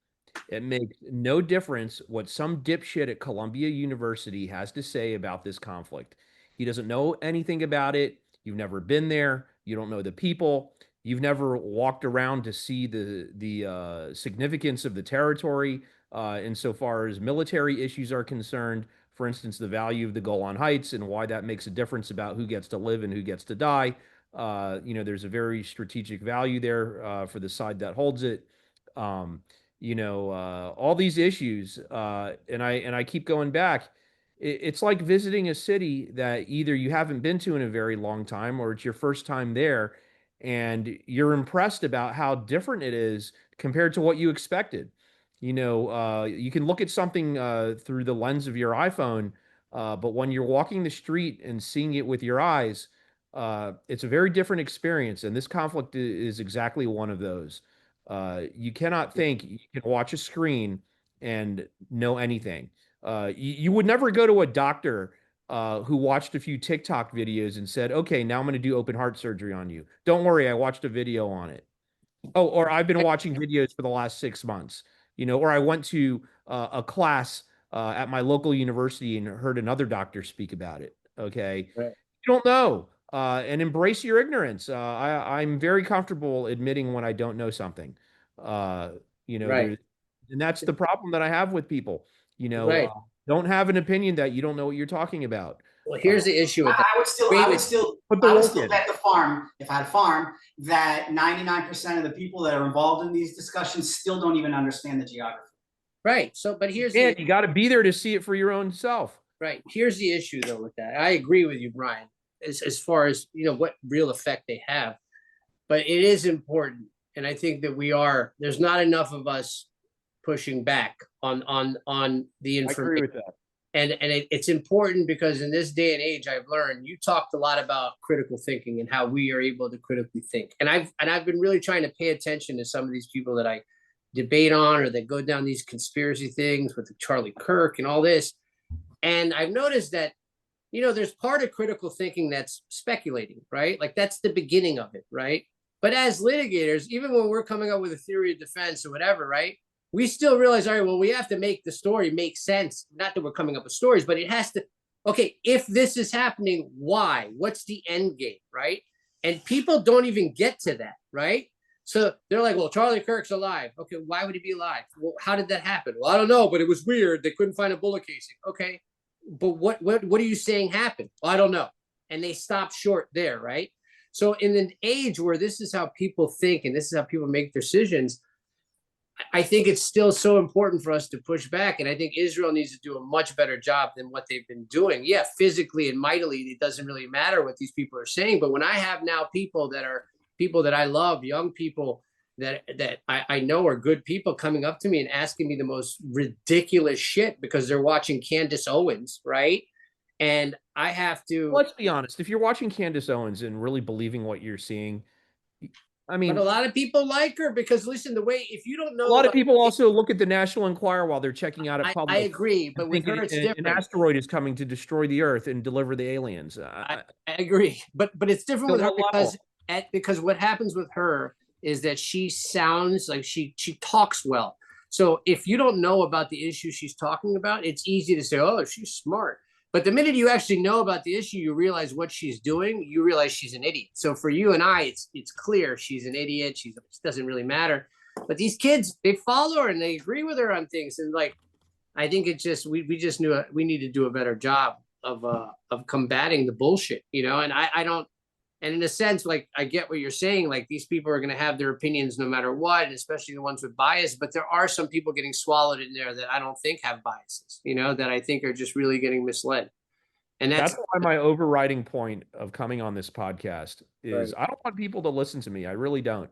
Speaker 2: It makes no difference what some dipshit at Columbia University has to say about this conflict. He doesn't know anything about it. You've never been there. You don't know the people. You've never walked around to see the significance of the territory insofar as military issues are concerned. For instance, the value of the Golan Heights and why that makes a difference about who gets to live and who gets to die. There's a very strategic value there for the side that holds it. All these issues, and I keep going back. It's like visiting a city that either you haven't been to in a very long time or it's your first time there, and you're impressed about how different it is compared to what you expected. You can look at something through the lens of your iPhone, but when you're walking the street and seeing it with your eyes, it's a very different experience. And this conflict is exactly one of those. You cannot think you can watch a screen and know anything. You would never go to a doctor who watched a few TikTok videos and said, okay, now I'm going to do open heart surgery on you. Don't worry, I watched a video on it. Oh, or I've been watching videos for the last 6 months, or I went to a class at my local university and heard another doctor speak about it. Okay.
Speaker 1: Right.
Speaker 2: You don't know, and embrace your ignorance. I'm very comfortable admitting when I don't know something, right. And that's the problem that I have with people.
Speaker 1: Right.
Speaker 2: Don't have an opinion that you don't know what you're talking about.
Speaker 1: Well, here's the issue with that.
Speaker 4: I would still
Speaker 2: Put the
Speaker 4: bet
Speaker 2: work in.
Speaker 4: the farm, if I had a farm, that 99% of the people that are involved in these discussions still don't even understand the geography.
Speaker 1: Right. So, but here's
Speaker 2: you got to be there to see it for your own self.
Speaker 1: Right. Here's the issue, though, with that. I agree with you, Brian, as far as what real effect they have. But it is important, and I think that there's not enough of us pushing back on the information.
Speaker 2: I agree with that.
Speaker 1: And it's important because in this day and age, I've learned, you talked a lot about critical thinking and how we are able to critically think. And I've been really trying to pay attention to some of these people that I debate on or that go down these conspiracy things with Charlie Kirk and all this. And I've noticed that, there's part of critical thinking that's speculating, right? Like that's the beginning of it, right? But as litigators, even when we're coming up with a theory of defense or whatever, right? We still realize, all right, well, we have to make the story make sense. Not that we're coming up with stories, but it has to, okay, if this is happening, why? What's the end game, right? And people don't even get to that, right? So they're like, well, Charlie Kirk's alive. Okay, why would he be alive? Well, how did that happen? Well, I don't know, but it was weird. They couldn't find a bullet casing. Okay, but what are you saying happened? Well, I don't know. And they stop short there, right? So in an age where this is how people think and this is how people make decisions, I think it's still so important for us to push back. And I think Israel needs to do a much better job than what they've been doing. Yeah, physically and mightily, it doesn't really matter what these people are saying. But when I have now people that I love, young people, that I know are good people coming up to me and asking me the most ridiculous shit because they're watching Candace Owens, right? And I have to.
Speaker 2: Let's be honest. If you're watching Candace Owens and really believing what you're seeing, I mean,
Speaker 1: but a lot of people like her because listen, the way if you don't know,
Speaker 2: a lot of people also look at the National Enquirer while they're checking out at
Speaker 1: I
Speaker 2: Publix.
Speaker 1: agree, but with her it's
Speaker 2: an
Speaker 1: different.
Speaker 2: asteroid is coming to destroy the Earth and deliver the aliens.
Speaker 1: I agree, but it's different with her
Speaker 2: what
Speaker 1: because what happens with her is that she sounds like she talks well. So if you don't know about the issue she's talking about, it's easy to say, oh, she's smart. But the minute you actually know about the issue, you realize what she's doing, you realize she's an idiot. So for you and I, it's clear she's an idiot. It doesn't really matter. But these kids, they follow her and they agree with her on things. And like, I think it's just, we just knew we need to do a better job of combating the bullshit, you know? And I don't, and in a sense, like, I get what you're saying. Like, these people are going to have their opinions no matter what, and especially the ones with bias. But there are some people getting swallowed in there that I don't think have biases, you know, that I think are just really getting misled. And that's
Speaker 2: why my overriding point of coming on this podcast is
Speaker 1: Right.
Speaker 2: I don't want people to listen to me. I really don't.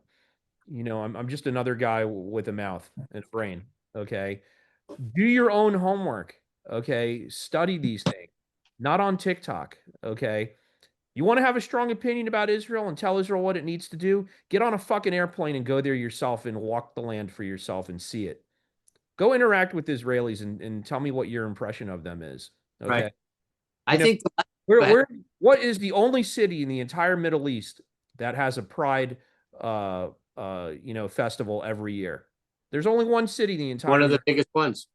Speaker 2: You know, I'm just another guy with a mouth and a brain. Okay. Do your own homework. Okay. Study these things, not on TikTok. Okay. You want to have a strong opinion about Israel and tell Israel what it needs to do? Get on a fucking airplane and go there yourself and walk the land for yourself and see it. Go interact with Israelis and tell me what your impression of them is. Okay.
Speaker 1: Right. I think
Speaker 2: what is the only city in the entire Middle East that has a pride festival every year? There's only one city in the entire
Speaker 1: one of the biggest ones.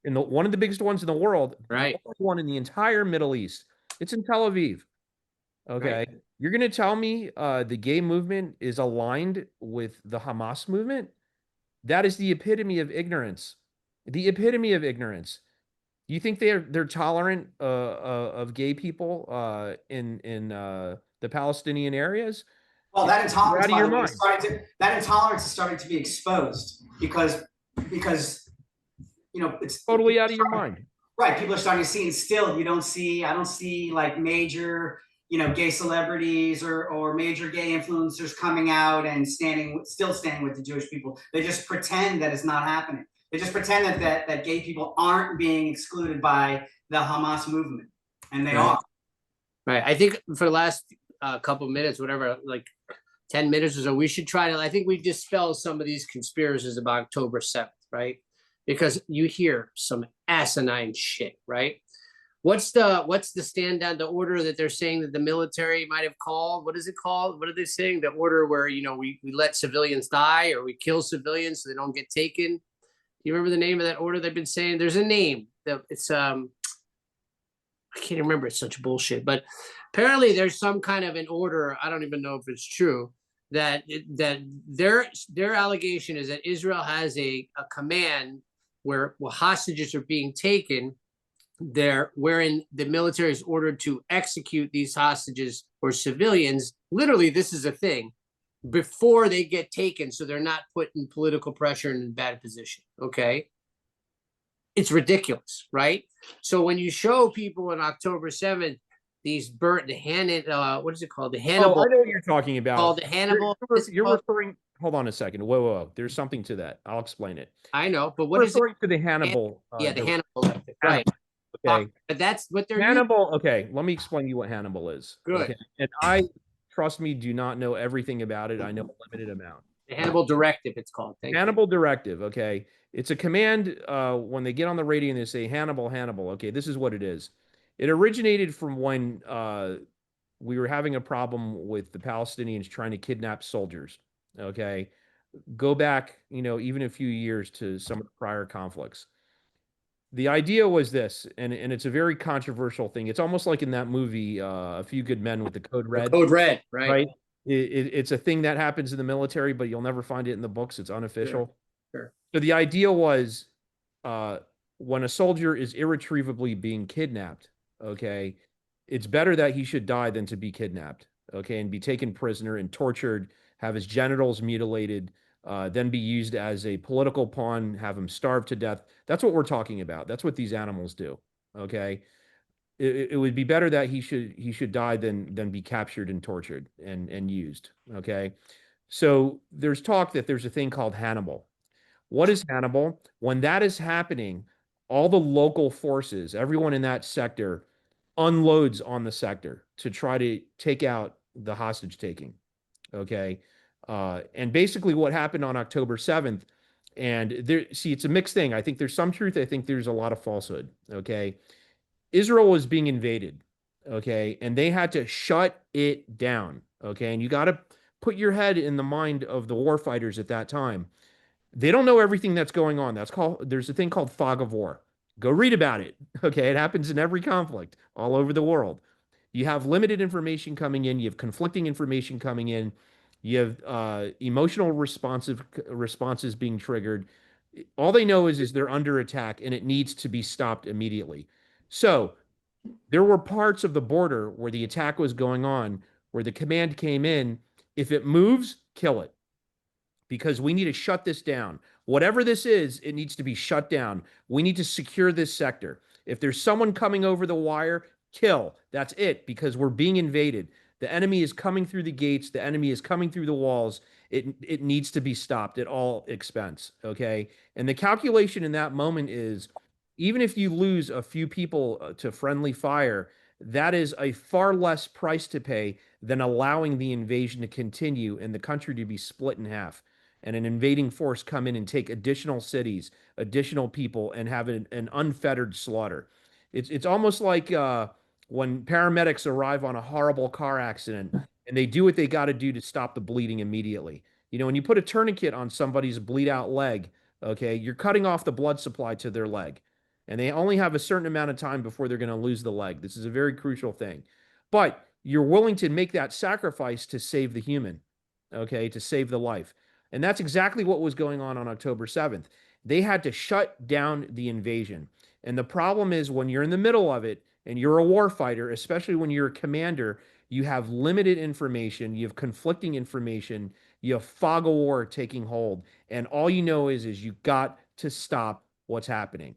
Speaker 2: One of the biggest ones in the world.
Speaker 1: Right.
Speaker 2: The only one in the entire Middle East. It's in Tel Aviv. Okay.
Speaker 1: Right.
Speaker 2: You're going to tell me the gay movement is aligned with the Hamas movement? That is the epitome of ignorance. The epitome of ignorance. Do you think they're tolerant of gay people in the Palestinian areas?
Speaker 4: Well, that intolerance,
Speaker 2: You're out of your
Speaker 4: that intolerance is starting to be exposed because you know it's
Speaker 2: totally out of your mind.
Speaker 4: Right. People are starting to see, and still I don't see like major, you know, gay celebrities or major gay influencers coming out and still standing with the Jewish people. They just pretend that it's not happening. They just pretend that gay people aren't being excluded by the Hamas movement, and they are.
Speaker 1: Right. I think for the last couple minutes, whatever, like 10 minutes or so, we should try to, I think we dispel some of these conspiracies about October 7th, right? Because you hear some asinine shit, right? What's the stand down, the order that they're saying that the military might have called? What is it called? What are they saying? The order where, you know, we let civilians die or we kill civilians so they don't get taken. Do you remember the name of that order they've been saying? There's a name that it's I can't remember. It's such bullshit. But apparently there's some kind of an order. I don't even know if it's true that their allegation is that Israel has a command where hostages are being taken there, wherein the military is ordered to execute these hostages or civilians. Literally, this is a thing before they get taken, so they're not put in political pressure and in bad position. Okay. It's ridiculous, right? So when you show people on October 7th, these what is it called? The Hannibal.
Speaker 2: Oh, I know what you're talking about.
Speaker 1: Called the Hannibal.
Speaker 2: You're referring, hold on a second. Whoa. There's something to that. I'll explain it.
Speaker 1: I know, but what is it?
Speaker 2: Referring to the Hannibal.
Speaker 1: The Hannibal. Right.
Speaker 2: Okay.
Speaker 1: But that's what they're
Speaker 2: Hannibal. Okay. Let me explain to you what Hannibal is.
Speaker 1: Good.
Speaker 2: Okay? And I, trust me, do not know everything about it. I know a limited amount.
Speaker 1: The Hannibal Directive, it's called.
Speaker 2: Hannibal Directive. Okay. It's a command when they get on the radio and they say, Hannibal. Okay. This is what it is. It originated from when we were having a problem with the Palestinians trying to kidnap soldiers. Okay. Go back, even a few years to some of the prior conflicts. The idea was this, and it's a very controversial thing. It's almost like in that movie, A Few Good Men with the Code Red.
Speaker 1: Code Red, right?
Speaker 2: It's a thing that happens in the military, but you'll never find it in the books. It's unofficial.
Speaker 1: Sure.
Speaker 2: So the idea was when a soldier is irretrievably being kidnapped, okay, it's better that he should die than to be kidnapped, okay, and be taken prisoner and tortured, have his genitals mutilated, then be used as a political pawn, have him starve to death. That's what we're talking about. That's what these animals do, okay? It would be better that he should die than be captured and tortured and used, okay? So there's talk that there's a thing called Hannibal. What is Hannibal? When that is happening, all the local forces, everyone in that sector, unloads on the sector to try to take out the hostage taking. Okay. And basically what happened on October 7th, and there, see, it's a mixed thing. I think there's some truth. I think there's a lot of falsehood. Okay. Israel was being invaded. Okay. And they had to shut it down. Okay. And you got to put your head in the mind of the warfighters at that time. They don't know everything that's going on. There's a thing called fog of war. Go read about it. Okay. It happens in every conflict all over the world. You have limited information coming in, you have conflicting information coming in, you have emotional responses being triggered. All they know is they're under attack and it needs to be stopped immediately. So there were parts of the border where the attack was going on, where the command came in, if it moves, kill it, because we need to shut this down. Whatever this is, it needs to be shut down. We need to secure this sector. If there's someone coming over the wire, kill. That's it, because we're being invaded. The enemy is coming through the gates. The enemy is coming through the walls. It needs to be stopped at all expense. Okay. And the calculation in that moment is, even if you lose a few people to friendly fire, that is a far less price to pay than allowing the invasion to continue and the country to be split in half and an invading force come in and take additional cities, additional people, and have an unfettered slaughter. It's almost like when paramedics arrive on a horrible car accident and they do what they got to do to stop the bleeding immediately. You know, when you put a tourniquet on somebody's bleed out leg, okay, you're cutting off the blood supply to their leg. And they only have a certain amount of time before they're going to lose the leg. This is a very crucial thing. But you're willing to make that sacrifice to save the human, okay, to save the life. And that's exactly what was going on October 7th. They had to shut down the invasion. And the problem is when you're in the middle of it and you're a war fighter, especially when you're a commander, you have limited information, you have conflicting information, you have fog of war taking hold. And all you know is you got to stop what's happening.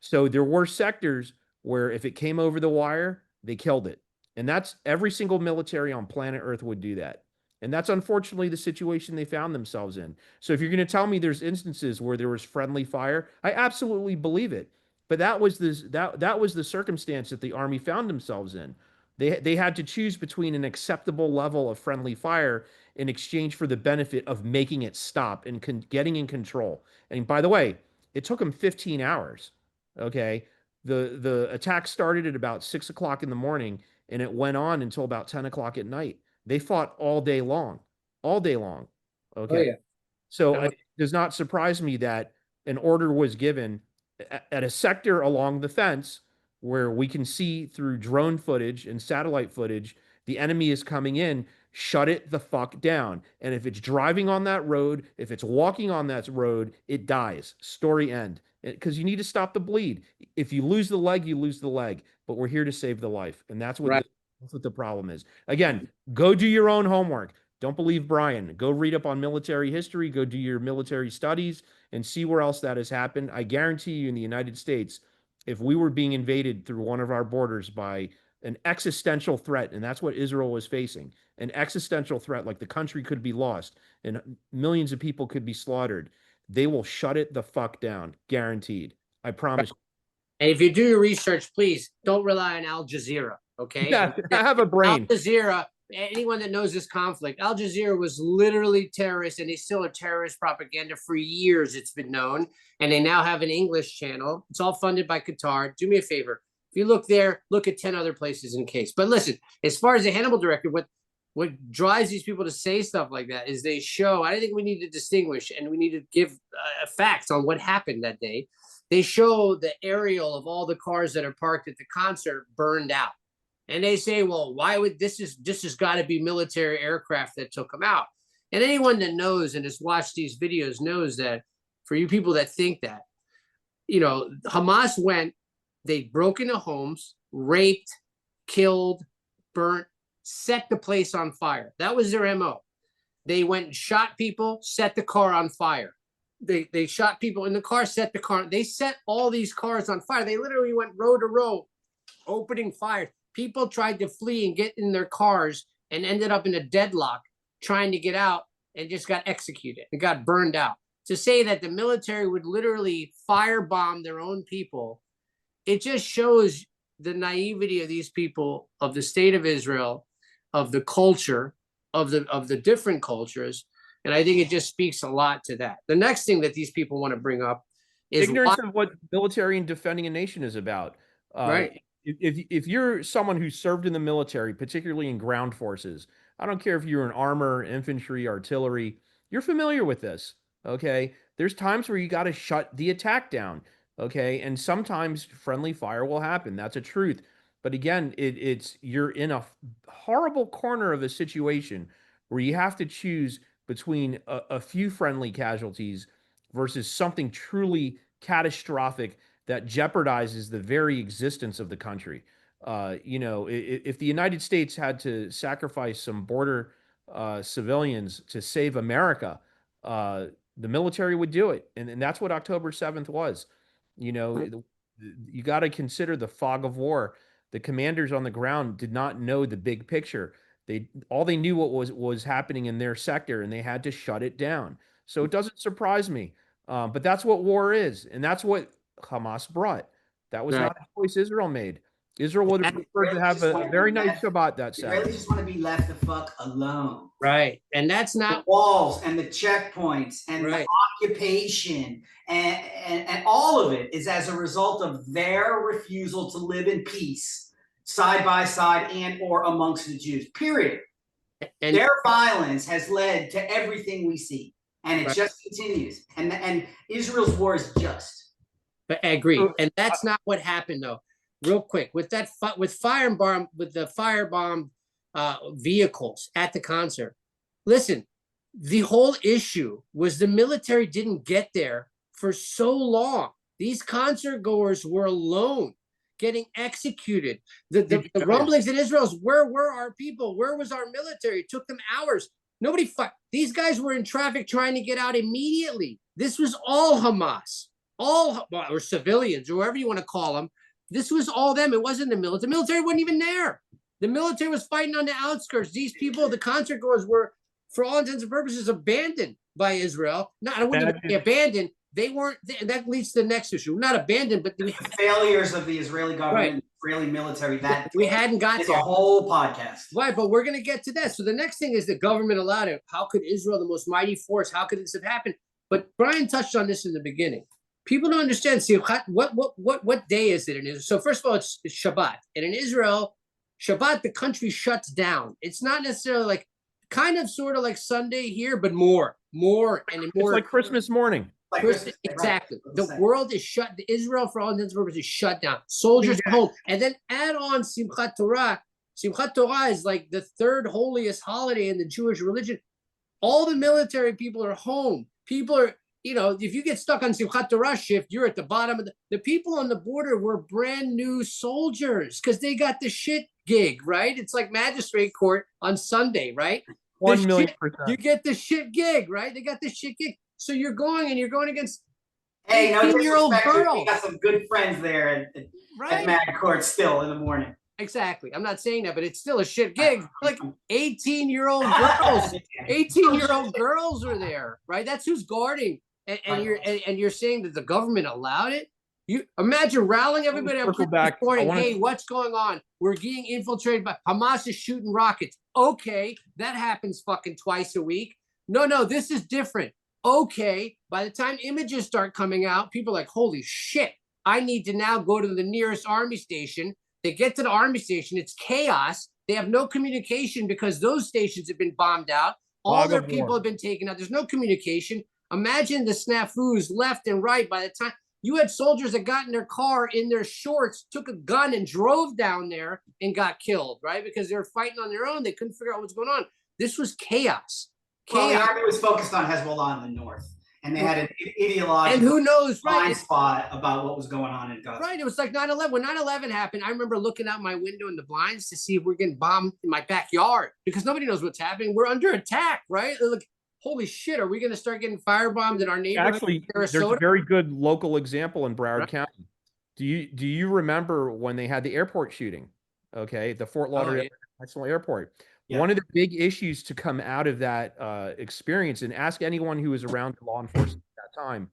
Speaker 2: So there were sectors where if it came over the wire, they killed it. And that's every single military on planet Earth would do that. And that's unfortunately the situation they found themselves in. So if you're going to tell me there's instances where there was friendly fire, I absolutely believe it. But that was the circumstance that the Army found themselves in. They had to choose between an acceptable level of friendly fire in exchange for the benefit of making it stop and getting in control. And by the way, it took them 15 hours. Okay. The attack started at about 6 o'clock in the morning and it went on until about 10 o'clock at night. They fought all day long, all day long. Okay.
Speaker 1: Oh, yeah.
Speaker 2: So it does not surprise me that an order was given at a sector along the fence where we can see through drone footage and satellite footage, the enemy is coming in, shut it the fuck down. And if it's driving on that road, if it's walking on that road, it dies. Story end. Because you need to stop the bleed. If you lose the leg, you lose the leg. But we're here to save the life. And that's what, that's what the problem is. Again, go do your own homework. Don't believe Brian. Go read up on military history. Go do your military studies and see where else that has happened. I guarantee you in the United States, if we were being invaded through one of our borders by an existential threat, and that's what Israel was facing, an existential threat, like the country could be lost and millions of people could be slaughtered, they will shut it the fuck down, guaranteed. I promise.
Speaker 1: And if you do your research, please don't rely on Al Jazeera, okay?
Speaker 2: Yeah, I have a brain.
Speaker 1: Al Jazeera, anyone that knows this conflict, Al Jazeera was literally terrorist, and they still are terrorist propaganda for years, it's been known. And they now have an English channel. It's all funded by Qatar. Do me a favor. If you look there, look at 10 other places in case. But listen, as far as the Hannibal Directive, what drives these people to say stuff like that is they show, I think we need to distinguish and we need to give facts on what happened that day. They show the aerial of all the cars that are parked at the concert burned out. And they say, well, why would this has got to be military aircraft that took them out. And anyone that knows and has watched these videos knows that for you people that think that, you know, Hamas went, they broke into homes, raped, killed, burnt, set the place on fire. That was their MO. They went and shot people, set the car on fire. They shot people in the car, set the car. They set all these cars on fire. They literally went row to row, opening fires. People tried to flee and get in their cars and ended up in a deadlock trying to get out and just got executed. It got burned out. To say that the military would literally firebomb their own people, it just shows the naivety of these people, of the state of Israel, of the culture, of the different cultures. And I think it just speaks a lot to that. The next thing that these people want to bring up is
Speaker 2: ignorance of what military and defending a nation is about.
Speaker 1: Right.
Speaker 2: If you're someone who served in the military, particularly in ground forces, I don't care if you're in armor, infantry, artillery, you're familiar with this. Okay. There's times where you got to shut the attack down. Okay. And sometimes friendly fire will happen. That's a truth. But again, you're in a horrible corner of a situation where you have to choose between a few friendly casualties versus something truly catastrophic that jeopardizes the very existence of the country. If the United States had to sacrifice some border civilians to save America, the military would do it. And that's what October 7th was. You got to consider the fog of war. The commanders on the ground did not know the big picture. All they knew what was happening in their sector, and they had to shut it down. So it doesn't surprise me. But that's what war is, and that's what Hamas brought. That was not a choice Israel made. Israel would have preferred to have a very nice Shabbat that Saturday.
Speaker 4: Israelis just want to be left the fuck alone.
Speaker 1: Right. And that's not
Speaker 4: the walls and the checkpoints and the occupation and all of it is as a result of their refusal to live in peace side by side and or amongst the Jews, period. And their violence has led to everything we see, and it just continues. And Israel's war is just.
Speaker 1: But I agree. And that's not what happened, though. Real quick, with the firebomb vehicles at the concert. Listen, the whole issue was the military didn't get there for so long. These concert goers were alone, getting executed. The rumblings in Israel is, where were our people? Where was our military? It took them hours. Nobody fought. These guys were in traffic trying to get out immediately. This was all Hamas, or civilians, or whatever you want to call them. This was all them. It wasn't the military. The military wasn't even there. The military was fighting on the outskirts. These people, the concert goers, were, for all intents and purposes, abandoned by Israel. No, I wouldn't even say abandoned. They weren't. That leads to the next issue. Not abandoned, but the
Speaker 4: failures of the Israeli government, and Israeli military. That
Speaker 1: we hadn't got
Speaker 4: to a whole podcast.
Speaker 1: Right, but we're going to get to that. So the next thing is the government allowed it. How could Israel, the most mighty force, how could this have happened? But Brian touched on this in the beginning. People don't understand. See, what day is it in Israel? So first of all, it's Shabbat. And in Israel, Shabbat, the country shuts down. It's not necessarily like, kind of sort of like Sunday here, but more and more.
Speaker 2: It's like Christmas morning.
Speaker 1: Exactly. The world is shut. Israel, for all intents and purposes, is shut down. Soldiers are home. And then add on Simchat Torah. Simchat Torah is like the third holiest holiday in the Jewish religion. All the military people are home. People are, if you get stuck on Simchat Torah shift, you're at the bottom of the people on the border were brand new soldiers because they got the shit gig, right? It's like magistrate court on Sunday, right?
Speaker 2: 1,000,000%.
Speaker 1: You get the shit gig, right? They got the shit gig. So you're going against
Speaker 4: 18-year-old girls. We got some good friends there at Mad Court still in the morning.
Speaker 1: Exactly. I'm not saying that, but it's still a shit gig. Like 18-year-old girls. 18-year-old girls are there, right? That's who's guarding. And you're saying that the government allowed it? You imagine rallying everybody up this morning. Hey, what's going on? We're getting infiltrated by Hamas is shooting rockets. Okay, that happens fucking twice a week. No, this is different. Okay, by the time images start coming out, people are like, holy shit, I need to now go to the nearest army station. They get to the army station, it's chaos. They have no communication because those stations have been bombed out. All their people have been taken out. There's no communication. Imagine the snafus left and right. By the time you had soldiers that got in their car in their shorts, took a gun and drove down there and got killed, right? Because they were fighting on their own. They couldn't figure out what's going on. This was chaos.
Speaker 4: Well, the army was focused on Hezbollah in the north, and they had an ideological
Speaker 1: and who knows,
Speaker 4: blind spot about what was going on in Gaza.
Speaker 1: Right, it was like 9/11. When 9/11 happened, I remember looking out my window in the blinds to see if we're getting bombed in my backyard because nobody knows what's happening. We're under attack, right? They're like, holy shit, are we going to start getting firebombed in our neighborhood?
Speaker 2: Actually, there's a very good local example in Broward County. Do you remember when they had the airport shooting? Okay, the Fort Lauderdale International Airport. One of the big issues to come out of that experience, and ask anyone who was around law enforcement at that time,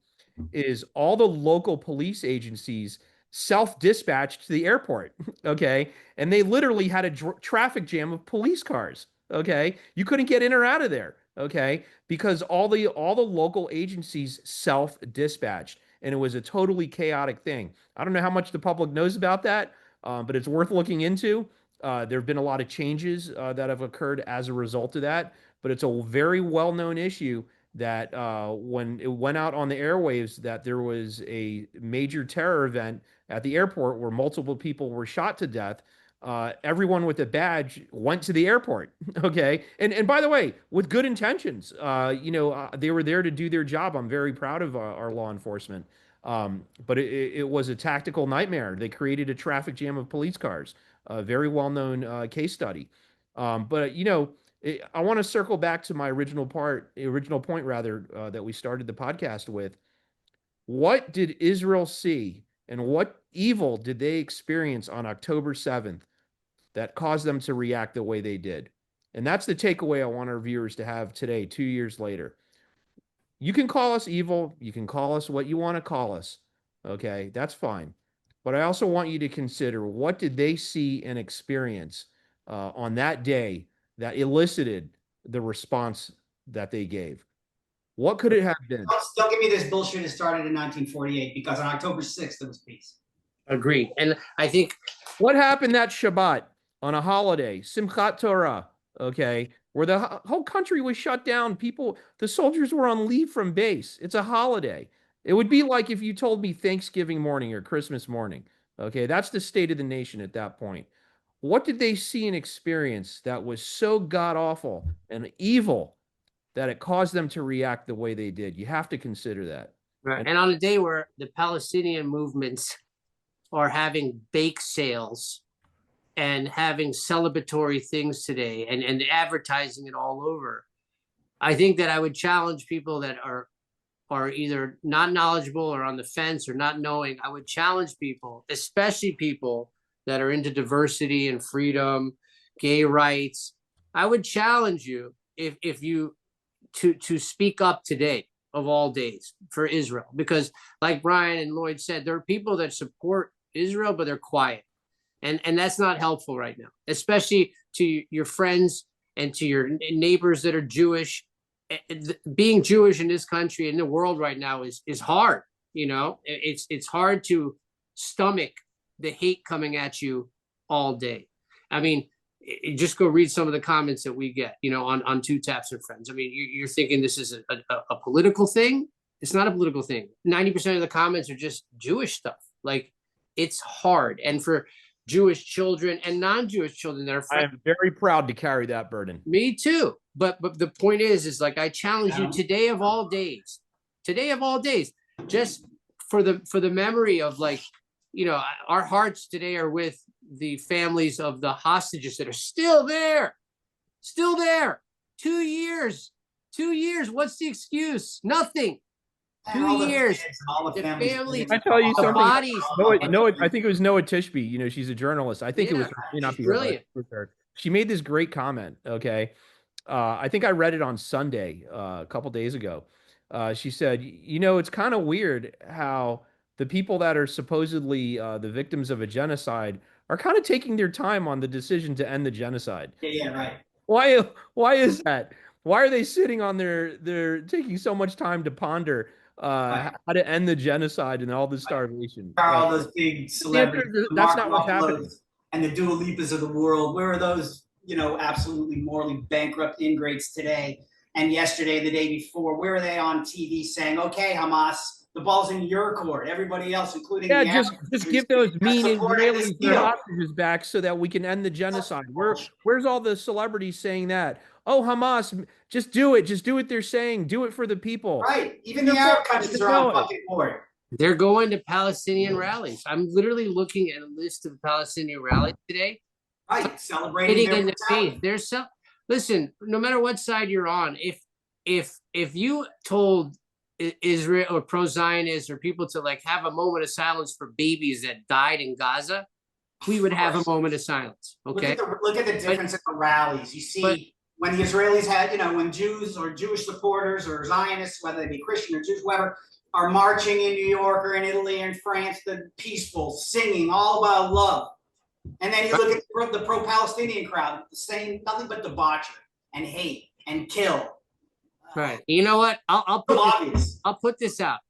Speaker 2: is all the local police agencies self-dispatched to the airport, okay? And they literally had a traffic jam of police cars, okay? You couldn't get in or out of there, okay? Because all the local agencies self-dispatched, and it was a totally chaotic thing. I don't know how much the public knows about that, but it's worth looking into. There have been a lot of changes that have occurred as a result of that, but it's a very well-known issue that when it went out on the airwaves that there was a major terror event at the airport where multiple people were shot to death. Everyone with a badge went to the airport. Okay. And by the way, with good intentions, they were there to do their job. I'm very proud of our law enforcement. But it was a tactical nightmare. They created a traffic jam of police cars, a very well-known case study. But I want to circle back to my original point that we started the podcast with. What did Israel see and what evil did they experience on October 7th that caused them to react the way they did? And that's the takeaway I want our viewers to have today, 2 years later. You can call us evil. You can call us what you want to call us. Okay, that's fine. But I also want you to consider, what did they see and experience on that day that elicited the response that they gave? What could it have been?
Speaker 4: Don't give me this bullshit that started in 1948, because on October 6th, there was peace.
Speaker 1: Agreed. And I think
Speaker 2: what happened that Shabbat on a holiday, Simchat Torah, okay, where the whole country was shut down. The soldiers were on leave from base. It's a holiday. It would be like if you told me Thanksgiving morning or Christmas morning. Okay, that's the state of the nation at that point. What did they see and experience that was so god-awful and evil that it caused them to react the way they did? You have to consider that.
Speaker 1: Right. And on a day where the Palestinian movements are having bake sales and having celebratory things today and advertising it all over, I think that I would challenge people that are either not knowledgeable or on the fence or not knowing. I would challenge people, especially people that are into diversity and freedom, gay rights. I would challenge you if you to speak up today of all days for Israel, because like Brian and Lloyd said, there are people that support Israel, but they're quiet. And that's not helpful right now, especially to your friends and to your neighbors that are Jewish. Being Jewish in this country, in the world right now, is hard. It's hard to stomach the hate coming at you all day. I mean, just go read some of the comments that we get, on Two Taps and Friends. I mean, you're thinking this is a political thing. It's not a political thing. 90% of the comments are just Jewish stuff. Like, it's hard. And for Jewish children and non-Jewish children that are
Speaker 2: I am very proud to carry that burden.
Speaker 1: Me too. But the point is like, I challenge you today of all days, just for the memory of, like, our hearts today are with the families of the hostages that are still there. 2 years. What's the excuse? Nothing. 2 years. The family.
Speaker 2: I tell you something.
Speaker 1: Bodies.
Speaker 2: I think it was Noah Tishby. She's a journalist. I think it was not
Speaker 1: brilliant.
Speaker 2: She made this great comment. Okay, I think I read it on Sunday a couple days ago. She said, it's kind of weird how the people that are supposedly the victims of a genocide are kind of taking their time on the decision to end the genocide.
Speaker 4: Yeah, right.
Speaker 2: Why is that? Why are they sitting on they're taking so much time to ponder how to end the genocide and all the starvation?
Speaker 4: All those big celebrities.
Speaker 2: That's not what's happening.
Speaker 4: And the Dua Lipas of the world. Where are those, absolutely morally bankrupt ingrates today and yesterday and the day before? Where are they on TV saying, okay, Hamas, the ball's in your court. Everybody else, including
Speaker 2: just give those mean Israelis their hostages back so that we can end the genocide. Where's all the celebrities saying that? Oh, Hamas, just do it. Just do what they're saying. Do it for the people.
Speaker 4: Right. Even the Arab countries are on fucking board.
Speaker 1: They're going to Palestinian rallies. I'm literally looking at a list of Palestinian rallies today.
Speaker 4: Right. Celebrating
Speaker 1: in the faith. Listen, no matter what side you're on, if you told Israel or pro-Zionists or people to, like, have a moment of silence for babies that died in Gaza, we would have a moment of silence. Okay.
Speaker 4: Look at the difference in the rallies. You see,
Speaker 1: but-
Speaker 4: when the Israelis had, when Jews or Jewish supporters or Zionists, whether they be Christian or Jews, whoever, are marching in New York or in Italy or in France, the peaceful, singing all about love. And then you look at the pro-Palestinian crowd, the same, nothing but debauchery and hate and kill.
Speaker 1: Right. You know what? I'll put this out.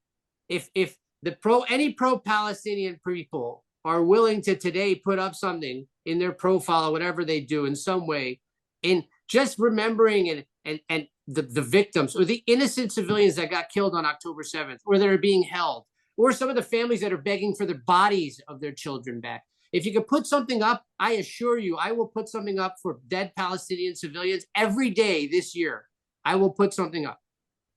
Speaker 1: If any pro-Palestinian people are willing to today put up something in their profile or whatever they do in some way, in just remembering and the victims or the innocent civilians that got killed on October 7th, or that are being held, or some of the families that are begging for the bodies of their children back. If you could put something up, I assure you, I will put something up for dead Palestinian civilians every day this year. I will put something up,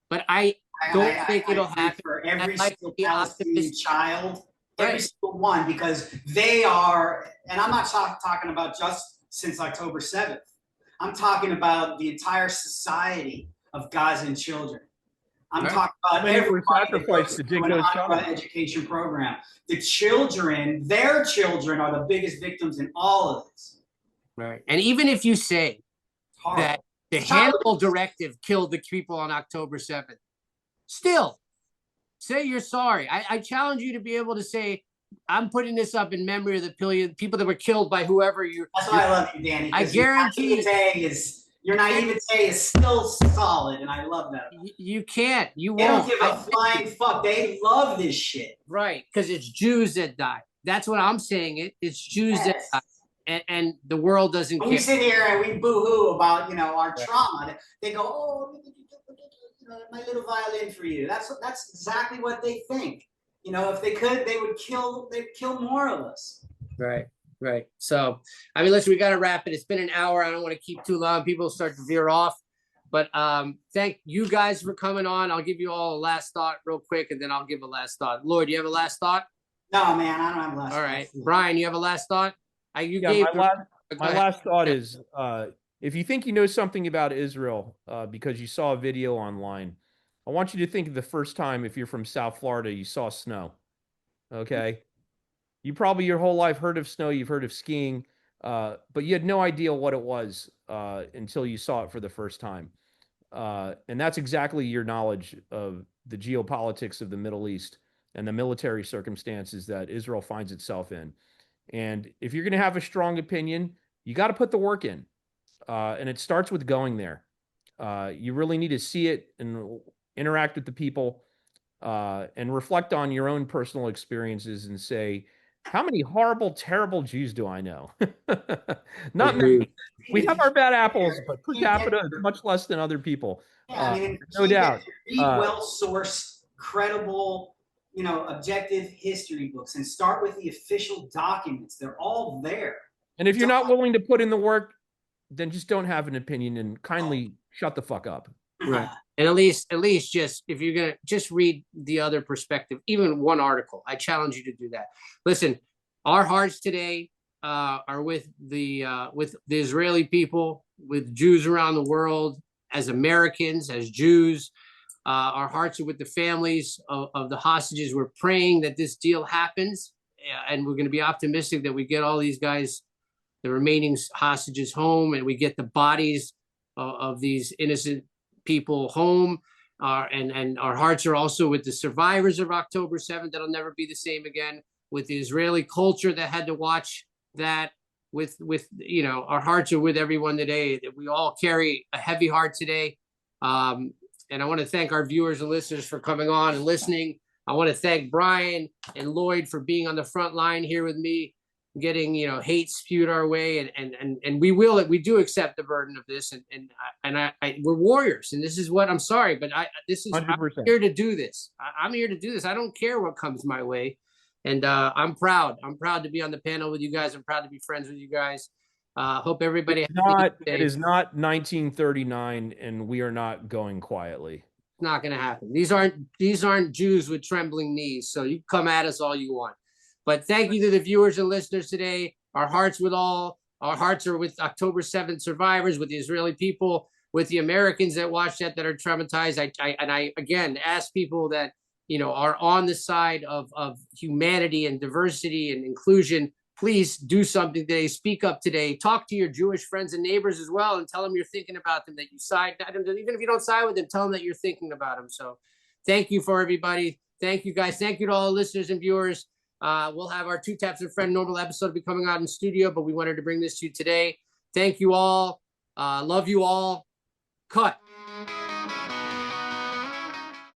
Speaker 1: but I don't think it'll happen
Speaker 4: for every
Speaker 1: like
Speaker 4: single
Speaker 1: the
Speaker 4: Palestinian
Speaker 1: optimist-
Speaker 4: child, every
Speaker 1: Right.
Speaker 4: single one, because they are, and I'm not talking about just since October 7th. I'm talking about the entire society of Gazan children. I'm
Speaker 1: Right.
Speaker 4: talking about
Speaker 2: Many were
Speaker 4: everybody that
Speaker 2: sacrificed
Speaker 4: goes
Speaker 2: to
Speaker 4: through
Speaker 2: dig
Speaker 4: an
Speaker 2: those
Speaker 4: Iowa
Speaker 2: tunnels.
Speaker 4: education program. The children, their children are the biggest victims in all of this.
Speaker 1: Right. And even if you say
Speaker 4: It's horrible.
Speaker 1: that the
Speaker 4: It's child
Speaker 1: Hannibal
Speaker 4: abuse.
Speaker 1: Directive killed the people on October 7th, still say you're sorry. I challenge you to be able to say, I'm putting this up in memory of the people that were killed by whoever you.
Speaker 4: That's why I love you, Danny.
Speaker 1: I
Speaker 4: 'cause your
Speaker 1: guarantee you-
Speaker 4: your naivete is still solid, and I love that.
Speaker 1: You can't. You
Speaker 4: They
Speaker 1: won't.
Speaker 4: don't give a flying fuck. They love this shit.
Speaker 1: Right, because it's Jews that die. That's what I'm saying. It's Jews that
Speaker 4: Yes.
Speaker 1: die, and the world doesn't
Speaker 4: When we
Speaker 1: care.
Speaker 4: sit here and we boo-hoo about, our trauma, they go, oh, my little violin for you. That's exactly what they think. If they could, they'd kill more of us.
Speaker 1: Right, right. So, I mean, listen, we got to wrap it. It's been an hour. I don't want to keep too long. People start to veer off. But thank you guys for coming on. I'll give you all a last thought real quick, and then I'll give a last thought. Lloyd, you have a last thought?
Speaker 4: No, man, I don't have last.
Speaker 1: All right. Brian, you have a last thought? My
Speaker 2: My last thought is, if you think you know something about Israel because you saw a video online, I want you to think of the first time, if you're from South Florida, you saw snow. Okay? You probably your whole life heard of snow, you've heard of skiing, but you had no idea what it was until you saw it for the first time. And that's exactly your knowledge of the geopolitics of the Middle East and the military circumstances that Israel finds itself in. And if you're going to have a strong opinion, you got to put the work in. And it starts with going there. You really need to see it and interact with the people and reflect on your own personal experiences and say, how many horrible, terrible Jews do I know? Not many. We have our bad apples, but per capita, it's much less than other people.
Speaker 4: Yeah, I mean,
Speaker 2: no doubt.
Speaker 4: Read well-sourced, credible, objective history books, and start with the official documents. They're all there.
Speaker 2: And if you're not willing to put in the work, then just don't have an opinion and kindly shut the fuck up.
Speaker 1: Right. And at least just, if you're going to just read the other perspective, even one article, I challenge you to do that. Listen, our hearts today are with the Israeli people, with Jews around the world, as Americans, as Jews. Our hearts are with the families of the hostages. We're praying that this deal happens, and we're going to be optimistic that we get all these guys, the remaining hostages, home, and we get the bodies of these innocent people home. And our hearts are also with the survivors of October 7th. That'll never be the same again. With the Israeli culture that had to watch that. With our hearts are with everyone today. That we all carry a heavy heart today. And I want to thank our viewers and listeners for coming on and listening. I want to thank Brian and Lloyd for being on the front line here with me, getting hate spewed our way, and we do accept the burden of this, and we're warriors, and this is what I'm sorry, but I'm
Speaker 2: 100%.
Speaker 1: here to do this. I'm here to do this. I don't care what comes my way, and I'm proud. I'm proud to be on the panel with you guys. I'm proud to be friends with you guys. Hope everybody.
Speaker 2: It is not 1939, and we are not going quietly.
Speaker 1: It's not going to happen. These aren't Jews with trembling knees. So you come at us all you want. But thank you to the viewers and listeners today. Our hearts are with October 7th survivors, with the Israeli people, with the Americans that watch that are traumatized. I again ask people that are on the side of humanity and diversity and inclusion, please do something today. Speak up today. Talk to your Jewish friends and neighbors as well, and tell them you're thinking about them, that you side, even if you don't side with them, tell them that you're thinking about them. So thank you for everybody. Thank you, guys. Thank you to all the listeners and viewers. We'll have our Two Taps and Friend normal episode be coming out in studio, but we wanted to bring this to you today. Thank you all. Love you all. Cut.